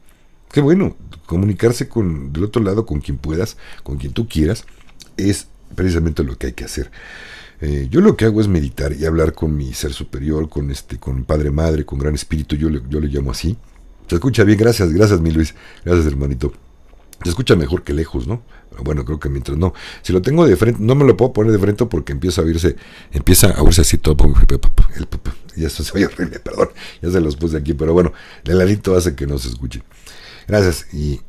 qué bueno, comunicarse del otro lado con quien puedas, con quien tú quieras, es precisamente lo que hay que hacer. Yo lo que hago es meditar y hablar con mi ser superior, con Padre Madre, con Gran Espíritu, yo le llamo así. Se escucha bien, gracias mi Luis, gracias hermanito. Se escucha mejor que lejos, ¿no? Bueno, creo que mientras no. Si lo tengo de frente, no me lo puedo poner de frente porque empieza a oírse así todo. Y eso se oye horrible, perdón. Ya se los puse aquí, pero bueno, el alito hace que no se escuche. Gracias. Y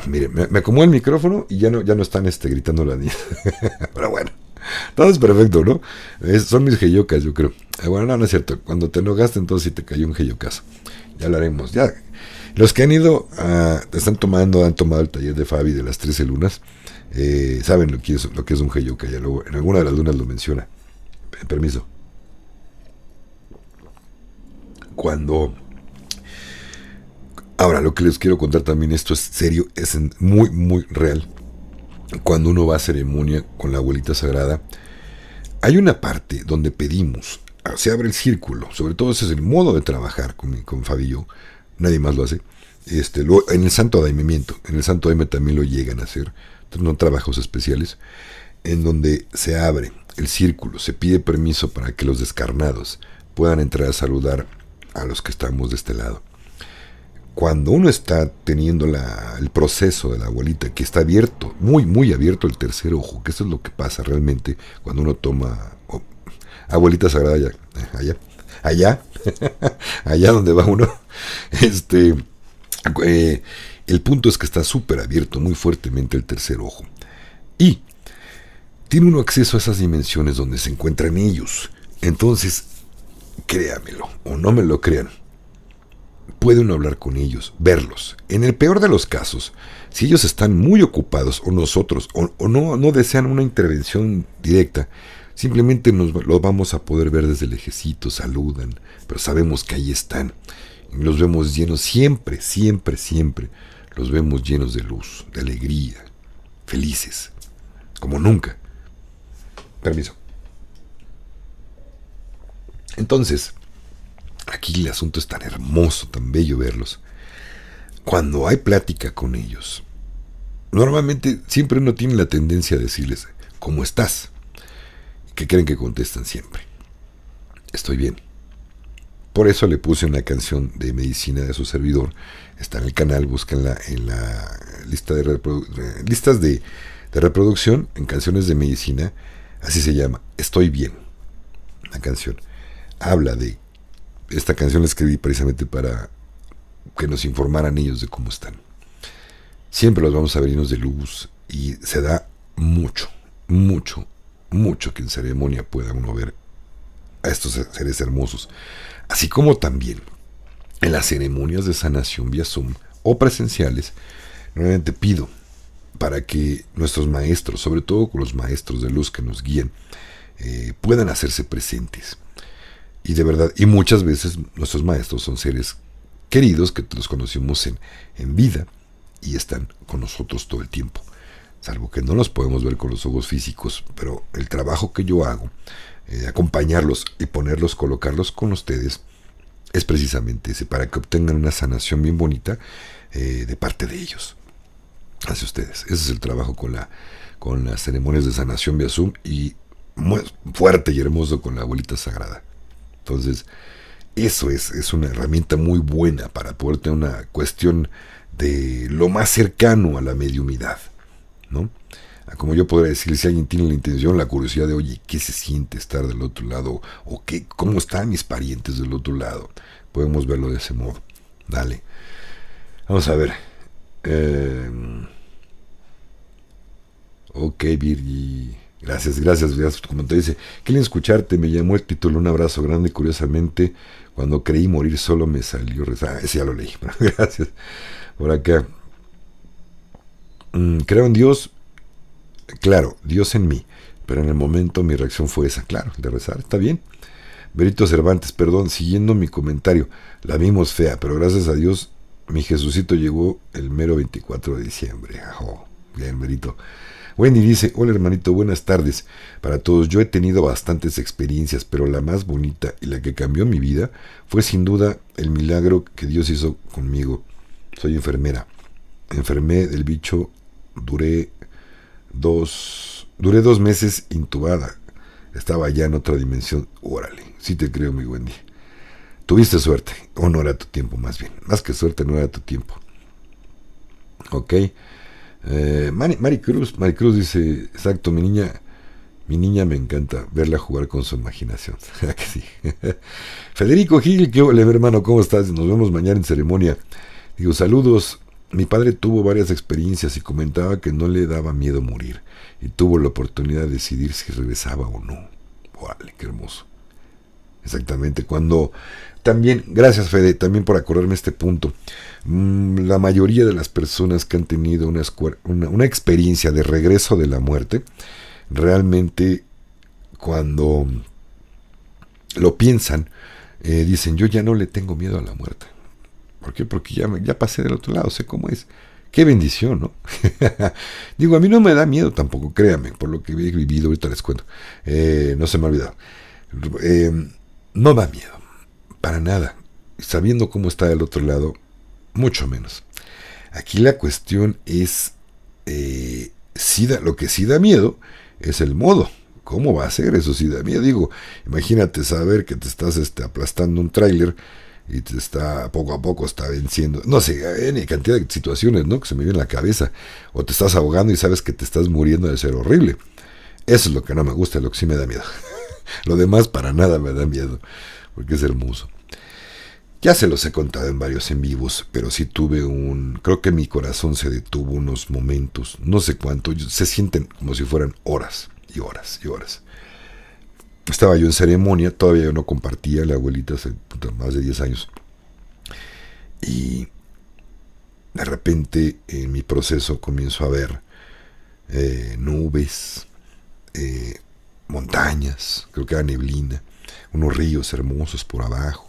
mire, me acomodo el micrófono y ya no están gritando las niñas. Pero bueno, todo es perfecto, ¿no? Son mis geyocas, yo creo. Bueno, no es cierto. Cuando te enojaste, entonces sí te cayó un geyocazo. Ya hablaremos, ya. Los que han ido, han tomado el taller de Fabi de las 13 lunas, saben lo que es un geyoka, ya luego en alguna de las lunas lo menciona. Permiso. Ahora, lo que les quiero contar también, esto es serio, es muy, muy real. Cuando uno va a ceremonia con la abuelita sagrada, hay una parte donde pedimos, se abre el círculo, sobre todo ese es el modo de trabajar con Fabi y yo. Nadie más lo hace. En el santo adaimamiento, en el santo daime también lo llegan a hacer. Entonces, no trabajos especiales, en donde se abre el círculo, se pide permiso para que los descarnados puedan entrar a saludar a los que estamos de este lado. Cuando uno está teniendo el proceso de la abuelita, que está abierto, muy, muy abierto el tercer ojo, que eso es lo que pasa realmente cuando uno toma abuelita sagrada allá, allá donde va uno, el punto es que está súper abierto, muy fuertemente el tercer ojo. Y tiene uno acceso a esas dimensiones donde se encuentran ellos. Entonces, créamelo, o no me lo crean, puede uno hablar con ellos, verlos. En el peor de los casos, si ellos están muy ocupados, o nosotros, o no desean una intervención directa, simplemente los vamos a poder ver desde lejecito, saludan, pero sabemos que ahí están. Y los vemos llenos, siempre, siempre, siempre, los vemos llenos de luz, de alegría, felices, como nunca. Permiso. Entonces, aquí el asunto es tan hermoso, tan bello verlos. Cuando hay plática con ellos, normalmente siempre uno tiene la tendencia a decirles, ¿cómo estás? ¿Qué creen que contestan siempre? Estoy bien. Por eso le puse una canción de medicina de su servidor. Está en el canal, búsquenla en la lista de listas de reproducción, en canciones de medicina. Así se llama, Estoy bien. La canción habla de... Esta canción la escribí precisamente para que nos informaran ellos de cómo están. Siempre los vamos a ver llenos de luz y se da mucho, mucho, mucho que en ceremonia pueda uno ver a estos seres hermosos. Así como también en las ceremonias de sanación vía Zoom o presenciales, realmente pido para que nuestros maestros, sobre todo con los maestros de luz que nos guían, puedan hacerse presentes. Y de verdad, y muchas veces nuestros maestros son seres queridos que los conocimos en vida y están con nosotros todo el tiempo. Salvo que no los podemos ver con los ojos físicos, pero el trabajo que yo hago, acompañarlos y colocarlos con ustedes, es precisamente ese, para que obtengan una sanación bien bonita de parte de ellos, hacia ustedes. Ese es el trabajo con las ceremonias de sanación vía Zoom, y muy fuerte y hermoso con la abuelita sagrada. Entonces, eso es una herramienta muy buena para poder tener una cuestión de lo más cercano a la mediumidad, ¿no? Como yo podría decir, si alguien tiene la intención, la curiosidad de, oye, ¿qué se siente estar del otro lado? ¿O cómo están mis parientes del otro lado? Podemos verlo de ese modo. Dale. Vamos a ver. Ok, Virgi. Gracias por tu comentario. Dice, qué lindo escucharte, me llamó el título, un abrazo grande. Curiosamente, cuando creí morir solo me salió rezar. Ese ya lo leí. Gracias. Por acá. Creo en Dios. Claro, Dios en mí, pero en el momento mi reacción fue esa, claro, de rezar, está bien. Berito Cervantes, perdón, siguiendo mi comentario, la vimos fea, pero gracias a Dios mi Jesucito llegó el mero 24 de diciembre. Oh, bien, Berito. Wendy dice, hola hermanito, buenas tardes para todos. Yo he tenido bastantes experiencias, pero la más bonita y la que cambió mi vida fue sin duda el milagro que Dios hizo conmigo. Soy enfermera, enfermé del bicho, duré 2 meses intubada. Estaba ya en otra dimensión. Órale, sí te creo, mi Wendy. Tuviste suerte, o no era tu tiempo, más bien. Más que suerte, no era tu tiempo. Ok. Maricruz dice, exacto, mi niña me encanta verla jugar con su imaginación. Que sí. Federico Gil, ¿qué hola, hermano? ¿Cómo estás? Nos vemos mañana en ceremonia. Digo, saludos. Mi padre tuvo varias experiencias y comentaba que no le daba miedo morir y tuvo la oportunidad de decidir si regresaba o no. Vale, qué hermoso. Exactamente, cuando también, gracias Fede, también por acordarme este punto. La mayoría de las personas que han tenido una experiencia de regreso de la muerte, realmente cuando lo piensan, dicen, yo ya no le tengo miedo a la muerte. ¿Por qué? Porque ya pasé del otro lado, sé cómo es. Qué bendición, ¿no? Digo, a mí no me da miedo tampoco, créanme, por lo que he vivido, ahorita les cuento. No se me ha olvidado. No da miedo, para nada. Sabiendo cómo está del otro lado, mucho menos. Aquí la cuestión es, lo que sí da miedo es el modo ¿Cómo va a ser? Eso sí da miedo. Digo, imagínate saber que te estás aplastando un tráiler y te está poco a poco está venciendo. No sé, hay cantidad de situaciones, ¿no? Que se me viene a la cabeza. O te estás ahogando y sabes que te estás muriendo de ser horrible. Eso es lo que no me gusta, lo que sí me da miedo. Lo demás para nada me da miedo, porque es hermoso. Ya se los he contado en varios en vivos, pero sí tuve creo que mi corazón se detuvo unos momentos, no sé cuánto, se sienten como si fueran horas y horas y horas. Estaba yo en ceremonia, todavía yo no compartía, la abuelita hace más de 10 años. Y de repente en mi proceso comienzo a ver nubes, montañas, creo que era neblina, unos ríos hermosos por abajo.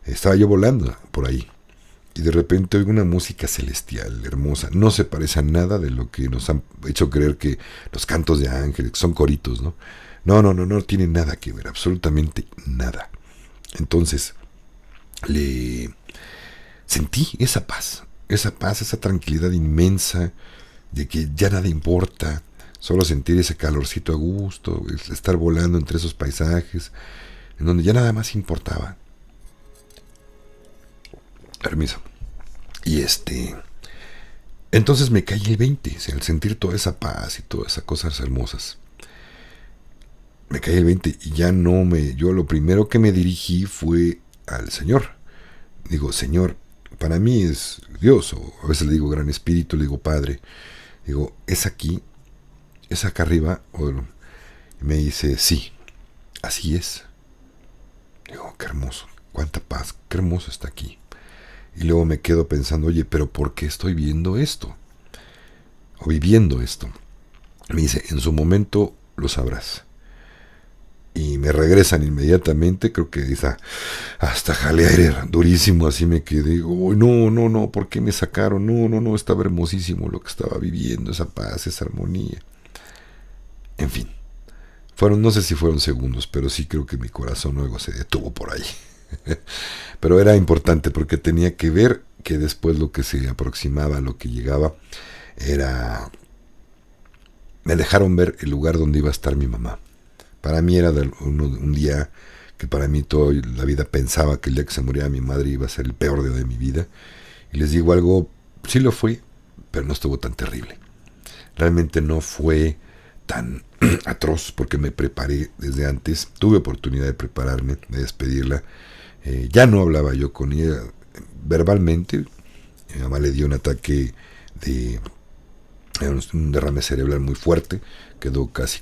Estaba yo volando por ahí y de repente oigo una música celestial, hermosa. No se parece a nada de lo que nos han hecho creer que los cantos de ángeles, que son coritos, ¿no? No tiene nada que ver, absolutamente nada. Entonces, sentí esa paz, esa tranquilidad inmensa de que ya nada importa, solo sentir ese calorcito a gusto, estar volando entre esos paisajes, en donde ya nada más importaba. Permiso. Y entonces me caí el 20, al sentir toda esa paz y todas esas cosas hermosas. Me caí el 20 y ya yo lo primero que me dirigí fue al Señor. Digo, Señor, para mí es Dios, o a veces le digo Gran Espíritu, le digo Padre. Digo, ¿es aquí? ¿Es acá arriba? Y me dice, sí, así es. Digo, qué hermoso, cuánta paz, qué hermoso está aquí. Y luego me quedo pensando, oye, pero ¿por qué estoy viendo esto? O viviendo esto. Me dice, en su momento lo sabrás. Y me regresan inmediatamente, creo que hasta jalé aire durísimo, así me quedé. Oh, no, ¿por qué me sacaron? No, estaba hermosísimo lo que estaba viviendo, esa paz, esa armonía. En fin, no sé si fueron segundos, pero sí creo que mi corazón luego se detuvo por ahí. Pero era importante porque tenía que ver que después lo que se aproximaba, lo que llegaba, me dejaron ver el lugar donde iba a estar mi mamá. Para mí era un día que para mí toda la vida pensaba que el día que se moría mi madre iba a ser el peor día de mi vida. Y les digo algo, sí lo fue, pero no estuvo tan terrible. Realmente no fue tan atroz porque me preparé desde antes. Tuve oportunidad de prepararme, de despedirla. Ya no hablaba yo con ella verbalmente. Mi mamá le dio un ataque de un derrame cerebral muy fuerte, quedó casi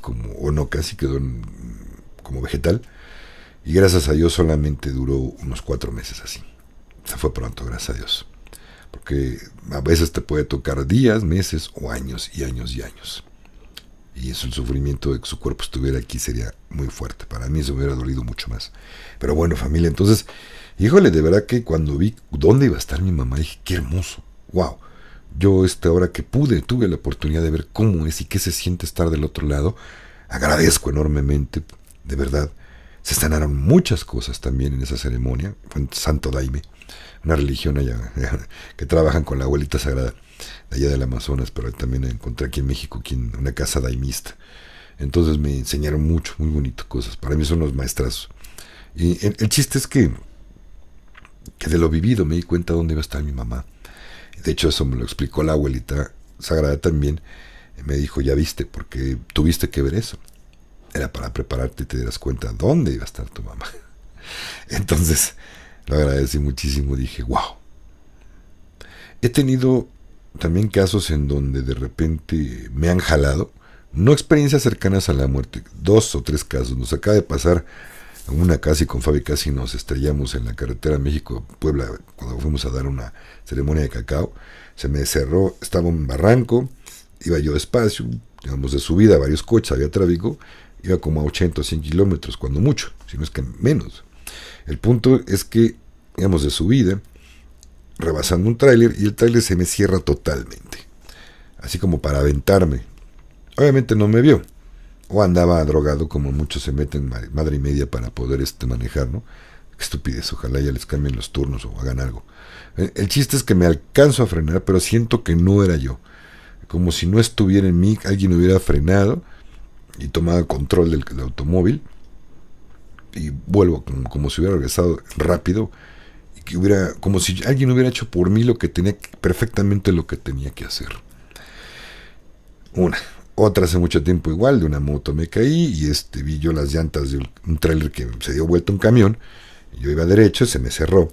quedó como vegetal, y gracias a Dios solamente duró unos 4 meses así. Se fue pronto, gracias a Dios, porque a veces te puede tocar días, meses o años y años y años, y eso, el sufrimiento de que su cuerpo estuviera aquí sería muy fuerte. Para mí eso hubiera dolido mucho más. Pero bueno, familia, entonces, híjole, de verdad que cuando vi dónde iba a estar mi mamá, dije, qué hermoso, wow. Yo ahora que tuve la oportunidad de ver cómo es y qué se siente estar del otro lado, agradezco enormemente, de verdad. Se sanaron muchas cosas también en esa ceremonia. Fue en Santo Daime, una religión allá que trabajan con la abuelita sagrada de allá del Amazonas, pero también encontré aquí en México una casa daimista. Entonces me enseñaron mucho, muy bonito cosas. Para mí son los maestrazos. Y el chiste es que de lo vivido me di cuenta dónde iba a estar mi mamá. De hecho, eso me lo explicó la abuelita sagrada también. Me dijo, ya viste, porque tuviste que ver eso. Era para prepararte y te dieras cuenta dónde iba a estar tu mamá. Entonces, lo agradecí muchísimo. Dije, wow. He tenido también casos en donde de repente me han jalado. No experiencias cercanas a la muerte. 2 o 3 casos. Nos acaba de pasar una casi con Fabi, casi nos estrellamos en la carretera México-Puebla cuando fuimos a dar una ceremonia de cacao. Se me cerró, estaba un barranco, iba yo despacio, digamos de subida, varios coches, había tráfico, iba como a 80 o 100 kilómetros, cuando mucho, si no es que menos. El punto es que íbamos de subida, rebasando un tráiler, y el tráiler se me cierra totalmente, así como para aventarme. Obviamente no me vio, o andaba drogado, como muchos se meten madre y media para poder manejar, ¿no? Qué estupidez, ojalá ya les cambien los turnos o hagan algo. El chiste es que me alcanzo a frenar, pero siento que no era yo. Como si no estuviera en mí, alguien hubiera frenado, y tomaba control del automóvil y vuelvo como si hubiera regresado rápido y que hubiera, como si alguien hubiera hecho por mí lo que tenía, perfectamente lo que tenía que hacer. Otra hace mucho tiempo igual, de una moto me caí y vi yo las llantas de un tráiler que se dio vuelta un camión. Yo iba derecho, se me cerró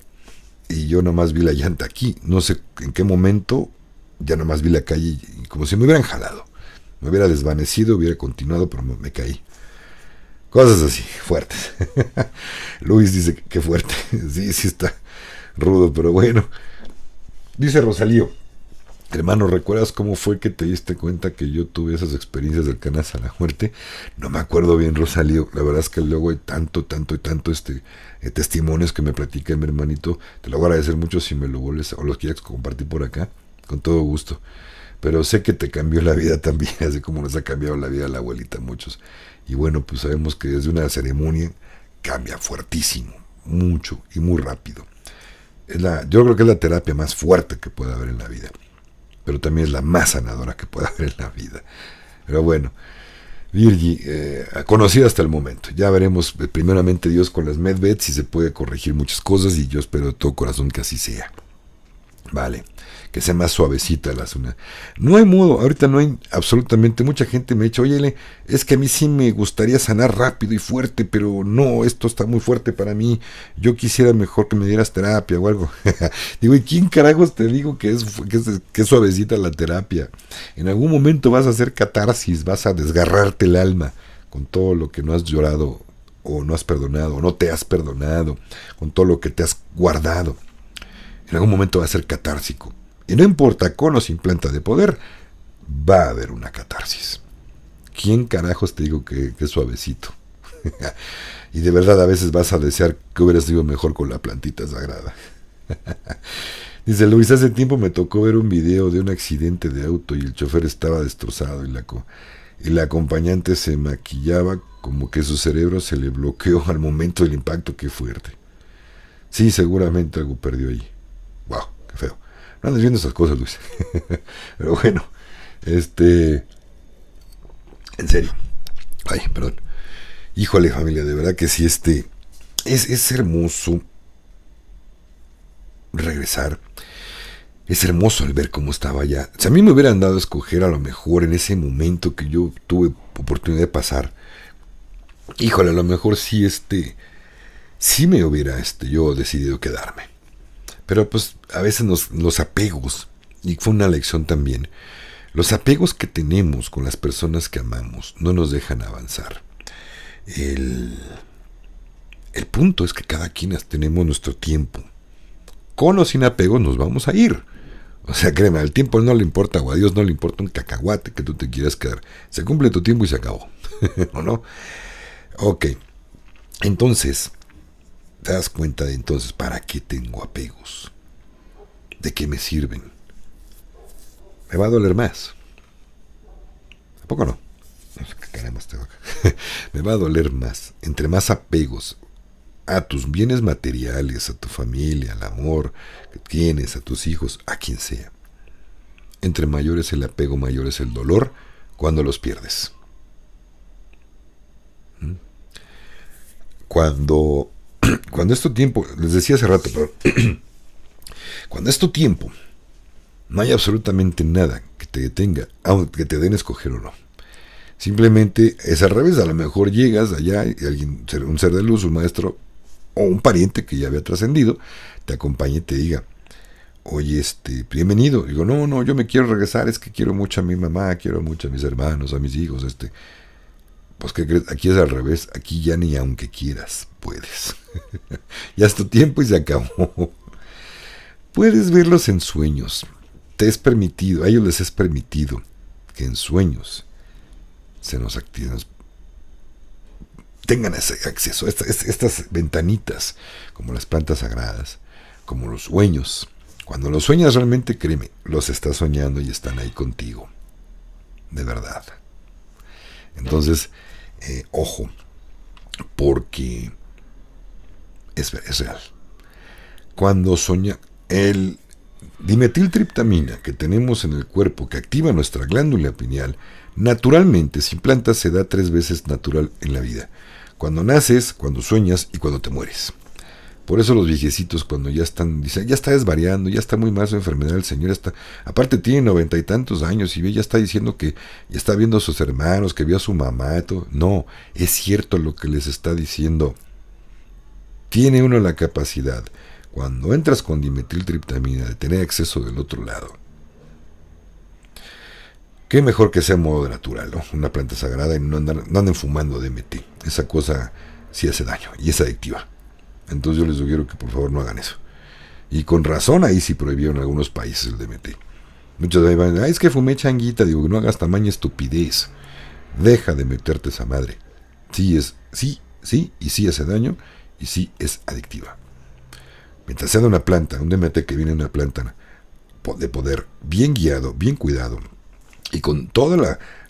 y yo nomás vi la llanta aquí. No sé en qué momento, ya nomás vi la calle y como si me hubieran jalado. Me hubiera desvanecido, hubiera continuado, pero me caí. Cosas así, fuertes. Luis dice que fuerte. Sí está rudo, pero bueno. Dice Rosalío: hermano, ¿recuerdas cómo fue que te diste cuenta que yo tuve esas experiencias cercanas a la muerte? No me acuerdo bien, Rosalío. La verdad es que luego hay tanto testimonios que me platica mi hermanito. Te lo voy a agradecer mucho si me lo vuelves o los quieres compartir por acá. Con todo gusto. Pero sé que te cambió la vida también, así como nos ha cambiado la vida a la abuelita a muchos. Y bueno, pues sabemos que desde una ceremonia cambia fuertísimo, mucho y muy rápido. Yo creo que es la terapia más fuerte que puede haber en la vida, pero también es la más sanadora que puede haber en la vida. Pero bueno, Virgi, conocida hasta el momento. Ya veremos, primeramente Dios, con las medveds, si se puede corregir muchas cosas, y yo espero de todo corazón que así sea. Vale, que sea más suavecita la zona. No hay modo, ahorita no hay absolutamente. Mucha gente me ha dicho: oye, es que a mí sí me gustaría sanar rápido y fuerte, pero no, esto está muy fuerte para mí. Yo quisiera mejor que me dieras terapia o algo. Digo, ¿y quién carajos te digo que es suavecita la terapia? En algún momento vas a hacer catarsis, vas a desgarrarte el alma con todo lo que no has llorado, o no has perdonado, o no te has perdonado, con todo lo que te has guardado. En algún momento va a ser catársico. Y no importa, con o sin planta de poder, va a haber una catarsis. ¿Quién carajos te digo que es suavecito? Y de verdad a veces vas a desear que hubieras sido mejor con la plantita sagrada. Dice Luis: hace tiempo me tocó ver un video de un accidente de auto y el chofer estaba destrozado y la acompañante se maquillaba como que su cerebro se le bloqueó al momento del impacto. Qué fuerte. Sí, seguramente algo perdió ahí. Wow, qué feo. No andes viendo esas cosas, Luis. Pero bueno, en serio. Ay, perdón. Híjole, familia, de verdad que sí, es hermoso regresar. Es hermoso el ver cómo estaba ya. Si a mí me hubieran dado a escoger, a lo mejor en ese momento que yo tuve oportunidad de pasar, híjole, a lo mejor sí, sí me hubiera yo decidido quedarme. Pero pues a veces los apegos, y fue una lección también, los apegos que tenemos con las personas que amamos no nos dejan avanzar. El punto es que cada quien tenemos nuestro tiempo. Con o sin apegos nos vamos a ir. O sea, créeme, al tiempo no le importa, o a Dios no le importa un cacahuate que tú te quieras quedar. Se cumple tu tiempo y se acabó. ¿O no? Ok. Entonces, te das cuenta de entonces para qué tengo apegos. ¿De qué me sirven? Me va a doler más. ¿A poco no? Caramba, me va a doler más. Entre más apegos a tus bienes materiales, a tu familia, al amor que tienes, a tus hijos, a quien sea. Entre mayor es el apego, mayor es el dolor cuando los pierdes. Cuando es tu tiempo, les decía hace rato, pero cuando es tu tiempo, no hay absolutamente nada que te detenga, aunque te den escoger o no. Simplemente es al revés. A lo mejor llegas allá y alguien, un ser de luz, un maestro o un pariente que ya había trascendido, te acompaña y te diga: oye, bienvenido. Digo, no, yo me quiero regresar, es que quiero mucho a mi mamá, quiero mucho a mis hermanos, a mis hijos, Pues ¿qué crees? Aquí es al revés. Aquí ya ni aunque quieras puedes. Ya es tu tiempo y se acabó. Puedes verlos en sueños. Te es permitido, a ellos les es permitido que en sueños se nos activen, tengan ese acceso, estas ventanitas, como las plantas sagradas, como los sueños. Cuando los sueñas realmente, créeme, los estás soñando y están ahí contigo. De verdad. Entonces, ojo, porque es real. Cuando sueña, Dimetiltriptamina que tenemos en el cuerpo que activa nuestra glándula pineal, naturalmente, sin plantas, se da 3 veces natural en la vida. Cuando naces, cuando sueñas y cuando te mueres. Por eso los viejecitos cuando ya están, dicen, ya está desvariando, ya está muy mal su enfermedad, el señor está, aparte tiene 90 y tantos años y ya está diciendo que ya está viendo a sus hermanos, que vio a su mamá y todo. No, es cierto lo que les está diciendo. Tiene uno la capacidad, cuando entras con dimetiltriptamina, de tener acceso del otro lado. Qué mejor que sea modo natural, ¿no? Una planta sagrada y no anden fumando DMT. Esa cosa sí hace daño y es adictiva. Entonces yo les sugiero que por favor no hagan eso. Y con razón ahí sí prohibieron en algunos países el DMT. Muchos de ahí van, es que fumé changuita. Digo, no hagas tamaña estupidez. Deja de meterte esa madre. Sí hace daño y sí es adictiva. Mientras sea de una planta, un DMT que viene de una planta de poder, bien guiado, bien cuidado, y con todos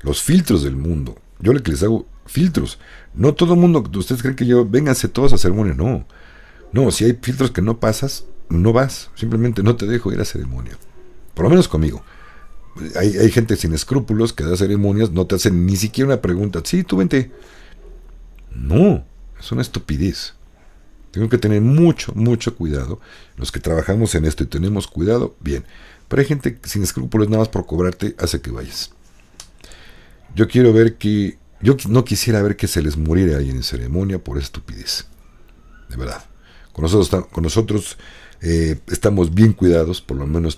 los filtros del mundo. Yo les hago filtros. No todo el mundo, ustedes creen que vénganse todos a ceremonia, no. No, si hay filtros que no pasas, no vas. Simplemente no te dejo ir a ceremonia. Por lo menos conmigo. Hay gente sin escrúpulos que da ceremonias, no te hacen ni siquiera una pregunta. Sí, tú vente. No, es una estupidez. Tengo que tener mucho, mucho cuidado. Los que trabajamos en esto y tenemos cuidado, bien. Pero hay gente sin escrúpulos, nada más por cobrarte, hace que vayas. Yo no quisiera ver que se les muriera alguien en ceremonia por estupidez. De verdad. Con nosotros estamos bien cuidados, por lo menos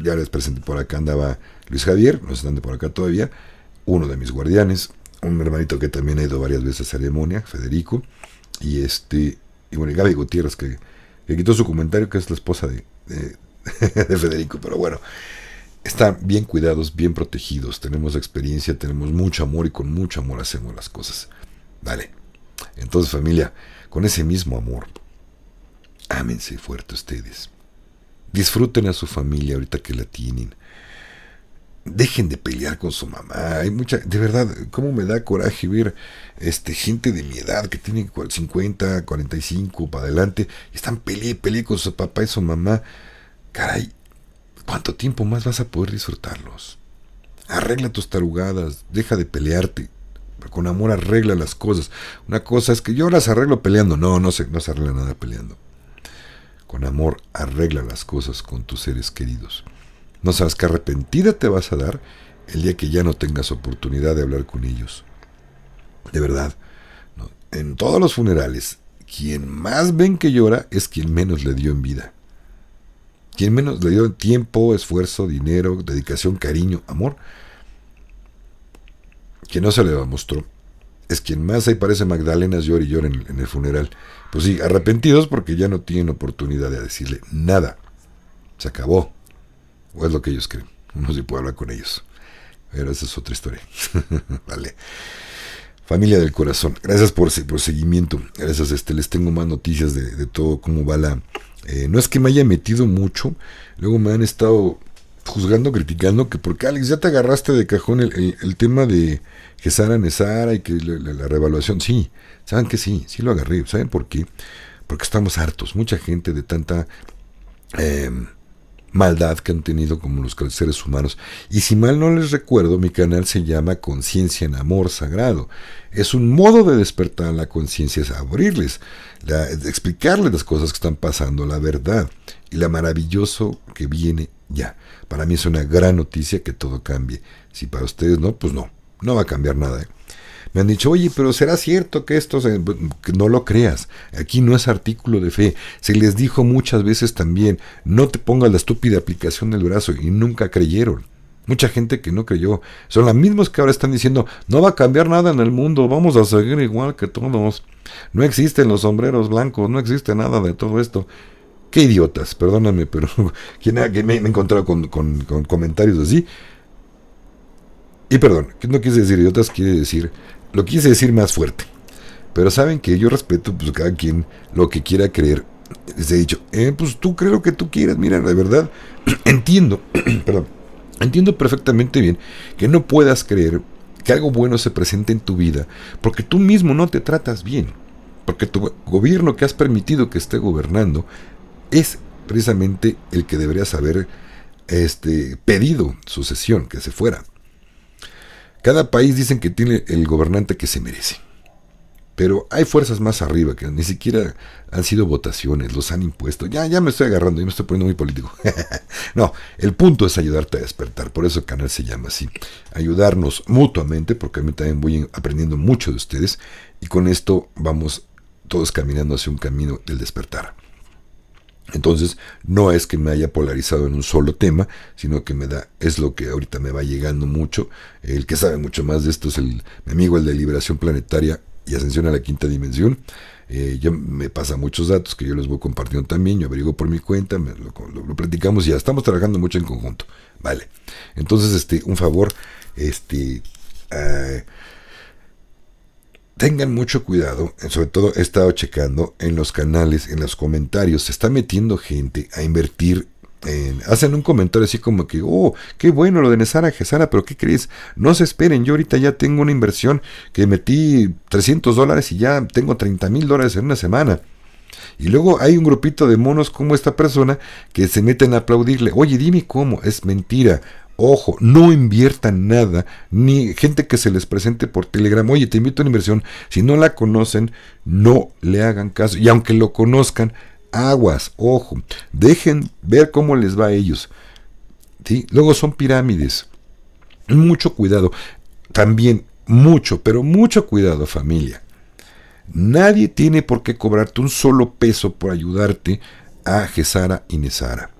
ya les presenté por acá, andaba Luis Javier, no están de por acá todavía, uno de mis guardianes, un hermanito que también ha ido varias veces a ceremonia, Federico, y bueno, Gaby Gutiérrez, que quitó su comentario, que es la esposa de Federico, pero bueno, están bien cuidados, bien protegidos, tenemos experiencia, tenemos mucho amor y con mucho amor hacemos las cosas. Dale. Entonces, familia, con ese mismo amor, ámense fuerte ustedes. Disfruten a su familia ahorita que la tienen. Dejen de pelear con su mamá. Hay de verdad, cómo me da coraje ver gente de mi edad que tiene 50, 45 para adelante y están peleé con su papá y su mamá. Caray, ¿cuánto tiempo más vas a poder disfrutarlos? Arregla tus tarugadas, deja de pelearte. Con amor arregla las cosas. Una cosa es que yo las arreglo peleando. No se arregla nada peleando. Con amor arregla las cosas con tus seres queridos. No sabes qué arrepentida te vas a dar el día que ya no tengas oportunidad de hablar con ellos. De verdad, ¿no? En todos los funerales, quien más ven que llora es quien menos le dio en vida. Quien menos le dio tiempo, esfuerzo, dinero, dedicación, cariño, amor. Quien no se le mostró es quien más ahí parece Magdalenas llora y llora en el funeral. Pues sí, arrepentidos porque ya no tienen oportunidad de decirle nada. Se acabó. O es lo que ellos creen. Uno sí puede hablar con ellos. Pero esa es otra historia. Vale. Familia del corazón, gracias por seguimiento. Gracias, les tengo más noticias de todo, cómo va no es que me haya metido mucho. Luego me han estado juzgando, criticando, que porque Alex, ya te agarraste de cajón el tema de Gesara Nesara y que la revaluación. Sí, saben que sí lo agarré. ¿Saben por qué? Porque estamos hartos. Mucha gente de tanta maldad que han tenido como los seres humanos. Y si mal no les recuerdo, mi canal se llama Conciencia en Amor Sagrado. Es un modo de despertar la conciencia, es abrirles, explicarles las cosas que están pasando, la verdad y la maravilloso que viene ya. Para mí es una gran noticia que todo cambie. Si para ustedes no, pues no va a cambiar nada. Me han dicho, oye, pero ¿será cierto que esto que no lo creas? Aquí no es artículo de fe. Se les dijo muchas veces también, no te pongas la estúpida aplicación del brazo, y nunca creyeron. Mucha gente que no creyó. Son los mismos que ahora están diciendo, no va a cambiar nada en el mundo, vamos a seguir igual que todos. No existen los sombreros blancos, no existe nada de todo esto. Qué idiotas, perdóname, pero que me he encontrado con comentarios así. Y perdón, no quise decir idiotas, lo quise decir más fuerte. Pero saben que yo respeto, pues, cada quien lo que quiera creer. Les he dicho, pues tú crees lo que tú quieras. Mira, la verdad, entiendo perfectamente bien que no puedas creer que algo bueno se presente en tu vida porque tú mismo no te tratas bien. Porque tu gobierno que has permitido que esté gobernando es precisamente el que deberías haber pedido su cesión, que se fuera. Cada país dicen que tiene el gobernante que se merece. Pero hay fuerzas más arriba que ni siquiera han sido votaciones, los han impuesto. Ya me estoy agarrando, ya me estoy poniendo muy político. No, el punto es ayudarte a despertar, por eso el canal se llama así. Ayudarnos mutuamente, porque a mí también voy aprendiendo mucho de ustedes, y con esto vamos todos caminando hacia un camino del despertar. Entonces, no es que me haya polarizado en un solo tema, sino que es lo que ahorita me va llegando mucho. El que sabe mucho más de esto es mi amigo, el de Liberación Planetaria y Ascensión a la Quinta Dimensión. Me pasa muchos datos que yo les voy compartiendo también, yo averiguo por mi cuenta, lo platicamos y ya estamos trabajando mucho en conjunto. Vale. Entonces, un favor, tengan mucho cuidado, sobre todo he estado checando en los canales, en los comentarios, se está metiendo gente a invertir. Hacen un comentario así como que, oh, qué bueno lo de Nesara Gesara, pero ¿qué crees? No se esperen, yo ahorita ya tengo una inversión que metí $300 y ya tengo $30,000 en una semana. Y luego hay un grupito de monos como esta persona que se meten a aplaudirle. Oye, dime cómo, es mentira. Ojo, no inviertan nada, ni gente que se les presente por Telegram. Oye, te invito a una inversión. Si no la conocen, no le hagan caso. Y aunque lo conozcan, aguas, ojo, dejen ver cómo les va a ellos. ¿Sí? Luego son pirámides. Mucho cuidado. También pero mucho cuidado, familia. Nadie tiene por qué cobrarte un solo peso por ayudarte a Gesara y Nesara.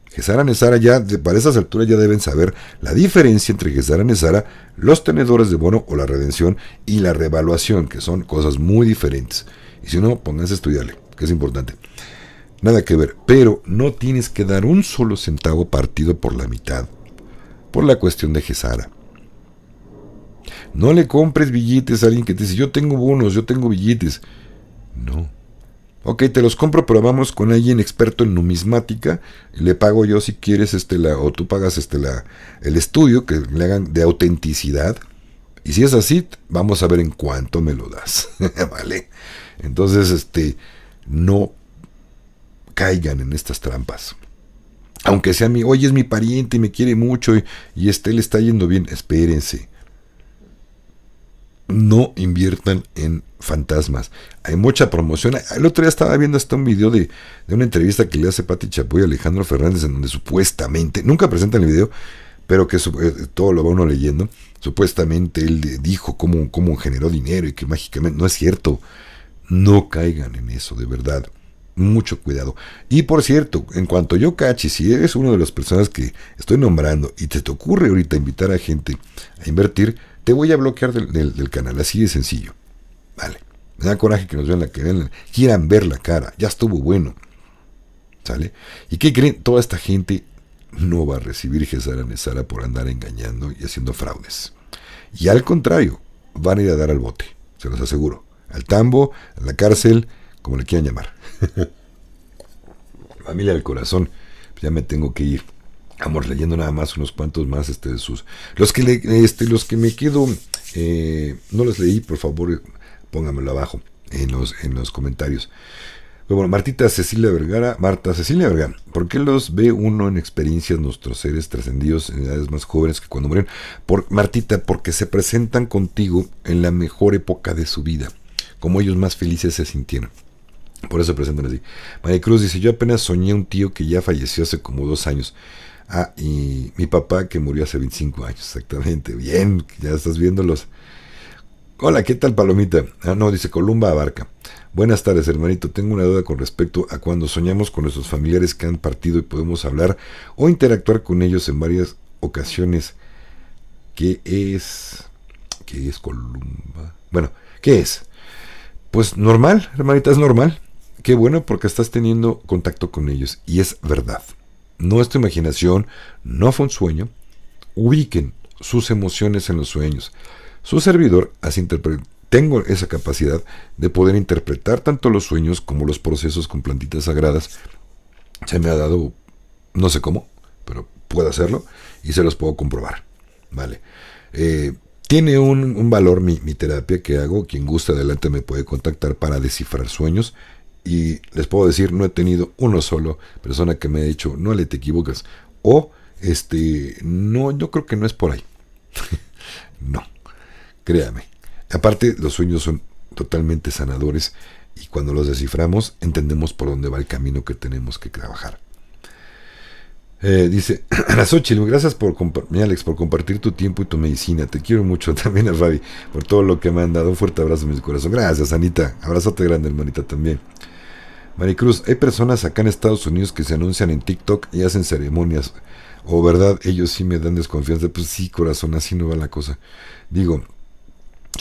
Gesara y Nesara ya, para esas alturas ya deben saber la diferencia entre Gesara y Nesara, los tenedores de bono o la redención y la revaluación, que son cosas muy diferentes. Y si no, pónganse a estudiarle, que es importante. Nada que ver, pero no tienes que dar un solo centavo partido por la mitad, por la cuestión de Gesara. No le compres billetes a alguien que te dice, yo tengo bonos, yo tengo billetes. No. Ok, te los compro, pero vamos con alguien experto en numismática, le pago yo si quieres, o tú pagas el estudio que le hagan de autenticidad, y si es así, vamos a ver en cuánto me lo das. Vale. Entonces, no caigan en estas trampas. Aunque sea oye, es mi pariente y me quiere mucho y le está yendo bien, espérense. No inviertan en fantasmas. Hay mucha promoción. El otro día estaba viendo hasta un video de una entrevista que le hace Pati Chapoy a Alejandro Fernández, en donde supuestamente, nunca presentan el video, pero que todo lo va uno leyendo, supuestamente él dijo cómo generó dinero y que mágicamente, no es cierto. No caigan en eso, de verdad. Mucho cuidado. Y por cierto, en cuanto yo cache, si eres una de las personas que estoy nombrando y te ocurre ahorita invitar a gente a invertir, te voy a bloquear del canal, así de sencillo. Vale. Me da coraje que nos vean quieran ver la cara. Ya estuvo bueno. ¿Sale? ¿Y qué creen? Toda esta gente no va a recibir Gesara Nesara por andar engañando y haciendo fraudes. Y al contrario, van a ir a dar al bote. Se los aseguro. Al tambo, a la cárcel, como le quieran llamar. Familia del corazón, ya me tengo que ir. Vamos leyendo nada más unos cuantos más de sus. Los que me quedo, no los leí, por favor, pónganmelo abajo en los comentarios. Bueno, Marta Cecilia Vergara, ¿por qué los ve uno en experiencias nuestros seres trascendidos en edades más jóvenes que cuando murieron? Martita, porque se presentan contigo en la mejor época de su vida, como ellos más felices se sintieron. Por eso se presentan así. María Cruz dice, yo apenas soñé un tío que ya falleció hace como 2 años. Y mi papá que murió hace 25 años, exactamente. Bien, ya estás viéndolos. Hola, ¿qué tal, Palomita? No, dice Columba Abarca. Buenas tardes, hermanito. Tengo una duda con respecto a cuando soñamos con nuestros familiares que han partido y podemos hablar o interactuar con ellos en varias ocasiones. ¿Qué es Columba? Bueno, ¿qué es? Pues normal, hermanita, es normal. Qué bueno, porque estás teniendo contacto con ellos y es verdad. No es tu imaginación, no fue un sueño. Ubiquen sus emociones en los sueños. Su servidor tengo esa capacidad de poder interpretar tanto los sueños como los procesos con plantitas sagradas. Se me ha dado, no sé cómo, pero puedo hacerlo y se los puedo comprobar. Vale. Tiene un valor mi terapia que hago. Quien gusta, adelante me puede contactar para descifrar sueños y les puedo decir, no he tenido uno solo persona que me ha dicho, no le te equivocas, o no, yo creo que no es por ahí. No, créame. Aparte, los sueños son totalmente sanadores y cuando los desciframos entendemos por dónde va el camino que tenemos que trabajar. Dice Ana Xochitl, gracias mi Alex, por compartir tu tiempo y tu medicina. Te quiero mucho también a Fabi por todo lo que me han dado. Un fuerte abrazo en mi corazón. Gracias, Anita. Abrazote grande, hermanita, también. Maricruz, hay personas acá en Estados Unidos que se anuncian en TikTok y hacen ceremonias. O verdad, ellos sí me dan desconfianza. Pues sí, corazón, así no va la cosa. Digo,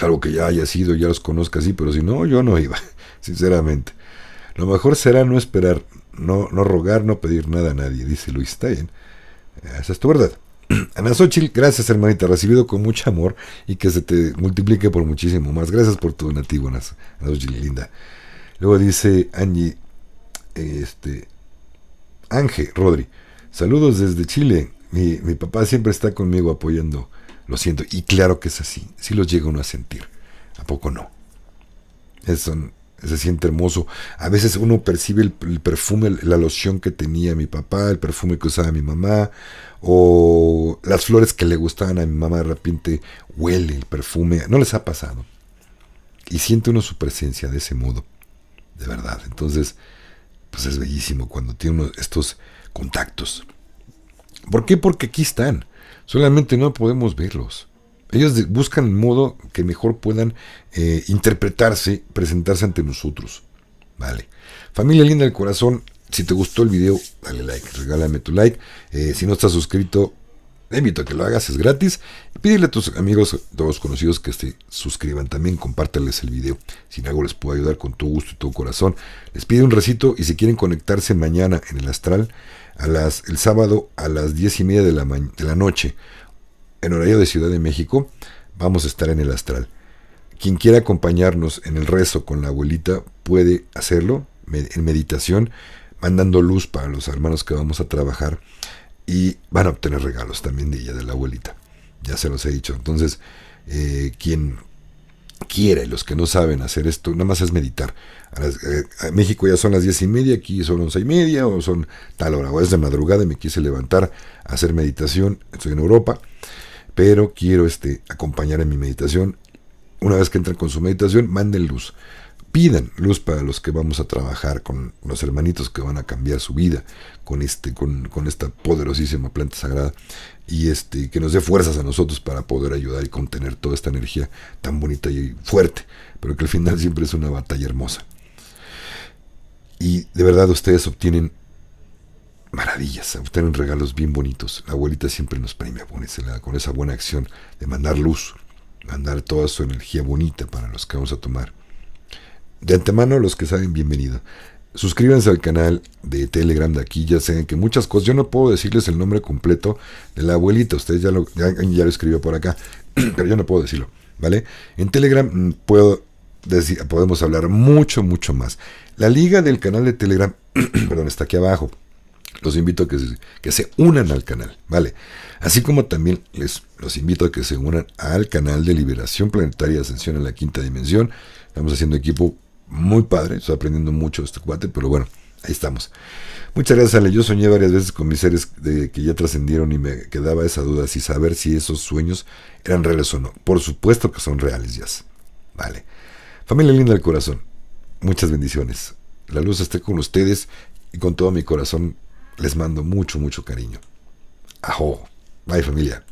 algo que ya haya sido, ya los conozca así, pero si no, yo no iba, sinceramente. Lo mejor será no esperar, no rogar, no pedir nada a nadie, dice Luis. Está bien, esa es tu verdad. Ana Xochitl, gracias, hermanita, recibido con mucho amor y que se te multiplique por muchísimo más. Gracias por tu donativo, Ana Xochitl, linda. Luego dice Angie, Ángel Rodri, saludos desde Chile. Mi papá siempre está conmigo apoyando. Lo siento, y claro que es así. Sí los llega uno a sentir. ¿A poco no? Se siente hermoso. A veces uno percibe el perfume, la loción que tenía mi papá, el perfume que usaba mi mamá, o las flores que le gustaban a mi mamá. De repente huele el perfume. ¿No les ha pasado? Y siente uno su presencia de ese modo. De verdad. Entonces, pues es bellísimo cuando tiene uno estos contactos. ¿Por qué? Porque aquí están. Solamente no podemos verlos. Ellos buscan un modo que mejor puedan interpretarse, presentarse ante nosotros. Vale. Familia linda del corazón, si te gustó el video, dale like, regálame tu like. Si no estás suscrito, te invito a que lo hagas, es gratis. Y pídele a tus amigos, todos conocidos, que se suscriban también, compárteles el video. Si en algo les puedo ayudar, con todo gusto y todo corazón. Les pido un recito y si quieren conectarse mañana en el astral, el sábado a las 10:30 de la noche, en horario de Ciudad de México, vamos a estar en el astral. Quien quiera acompañarnos en el rezo con la abuelita puede hacerlo en meditación, mandando luz para los hermanos que vamos a trabajar y van a obtener regalos también de ella, de la abuelita. Ya se los he dicho. Entonces, quien quiera y los que no saben hacer esto, nada más es meditar. En México ya son las 10:30, aquí son 11:30 o son tal hora, o es de madrugada y me quise levantar a hacer meditación. Estoy en Europa, pero quiero acompañar en mi meditación. Una vez que entren con su meditación, manden luz, pidan luz para los que vamos a trabajar, con los hermanitos que van a cambiar su vida con esta poderosísima planta sagrada, y que nos dé fuerzas a nosotros para poder ayudar y contener toda esta energía tan bonita y fuerte, pero que al final siempre es una batalla hermosa. Y de verdad ustedes obtienen maravillas, obtienen regalos bien bonitos. La abuelita siempre nos premia con esa buena acción de mandar luz, mandar toda su energía bonita para los que vamos a tomar. De antemano, los que saben, bienvenido. Suscríbanse al canal de Telegram de aquí, ya saben que muchas cosas, yo no puedo decirles el nombre completo de la abuelita, ustedes ya lo escribió por acá, pero yo no puedo decirlo, ¿vale? En Telegram podemos hablar mucho, mucho más. La liga del canal de Telegram, perdón, está aquí abajo. Los invito a que se unan al canal, ¿vale? Así como también los invito a que se unan al canal de Liberación Planetaria, Ascensión a la Quinta Dimensión. Estamos haciendo equipo muy padre, estoy aprendiendo mucho este cuate, pero bueno, ahí estamos. Muchas gracias, Ale. Yo soñé varias veces con mis seres que ya trascendieron y me quedaba esa duda, si saber si esos sueños eran reales o no. Por supuesto que son reales, ya. Vale. Familia linda del corazón, muchas bendiciones. La luz esté con ustedes y con todo mi corazón les mando mucho, mucho cariño. Ajo. Bye, familia.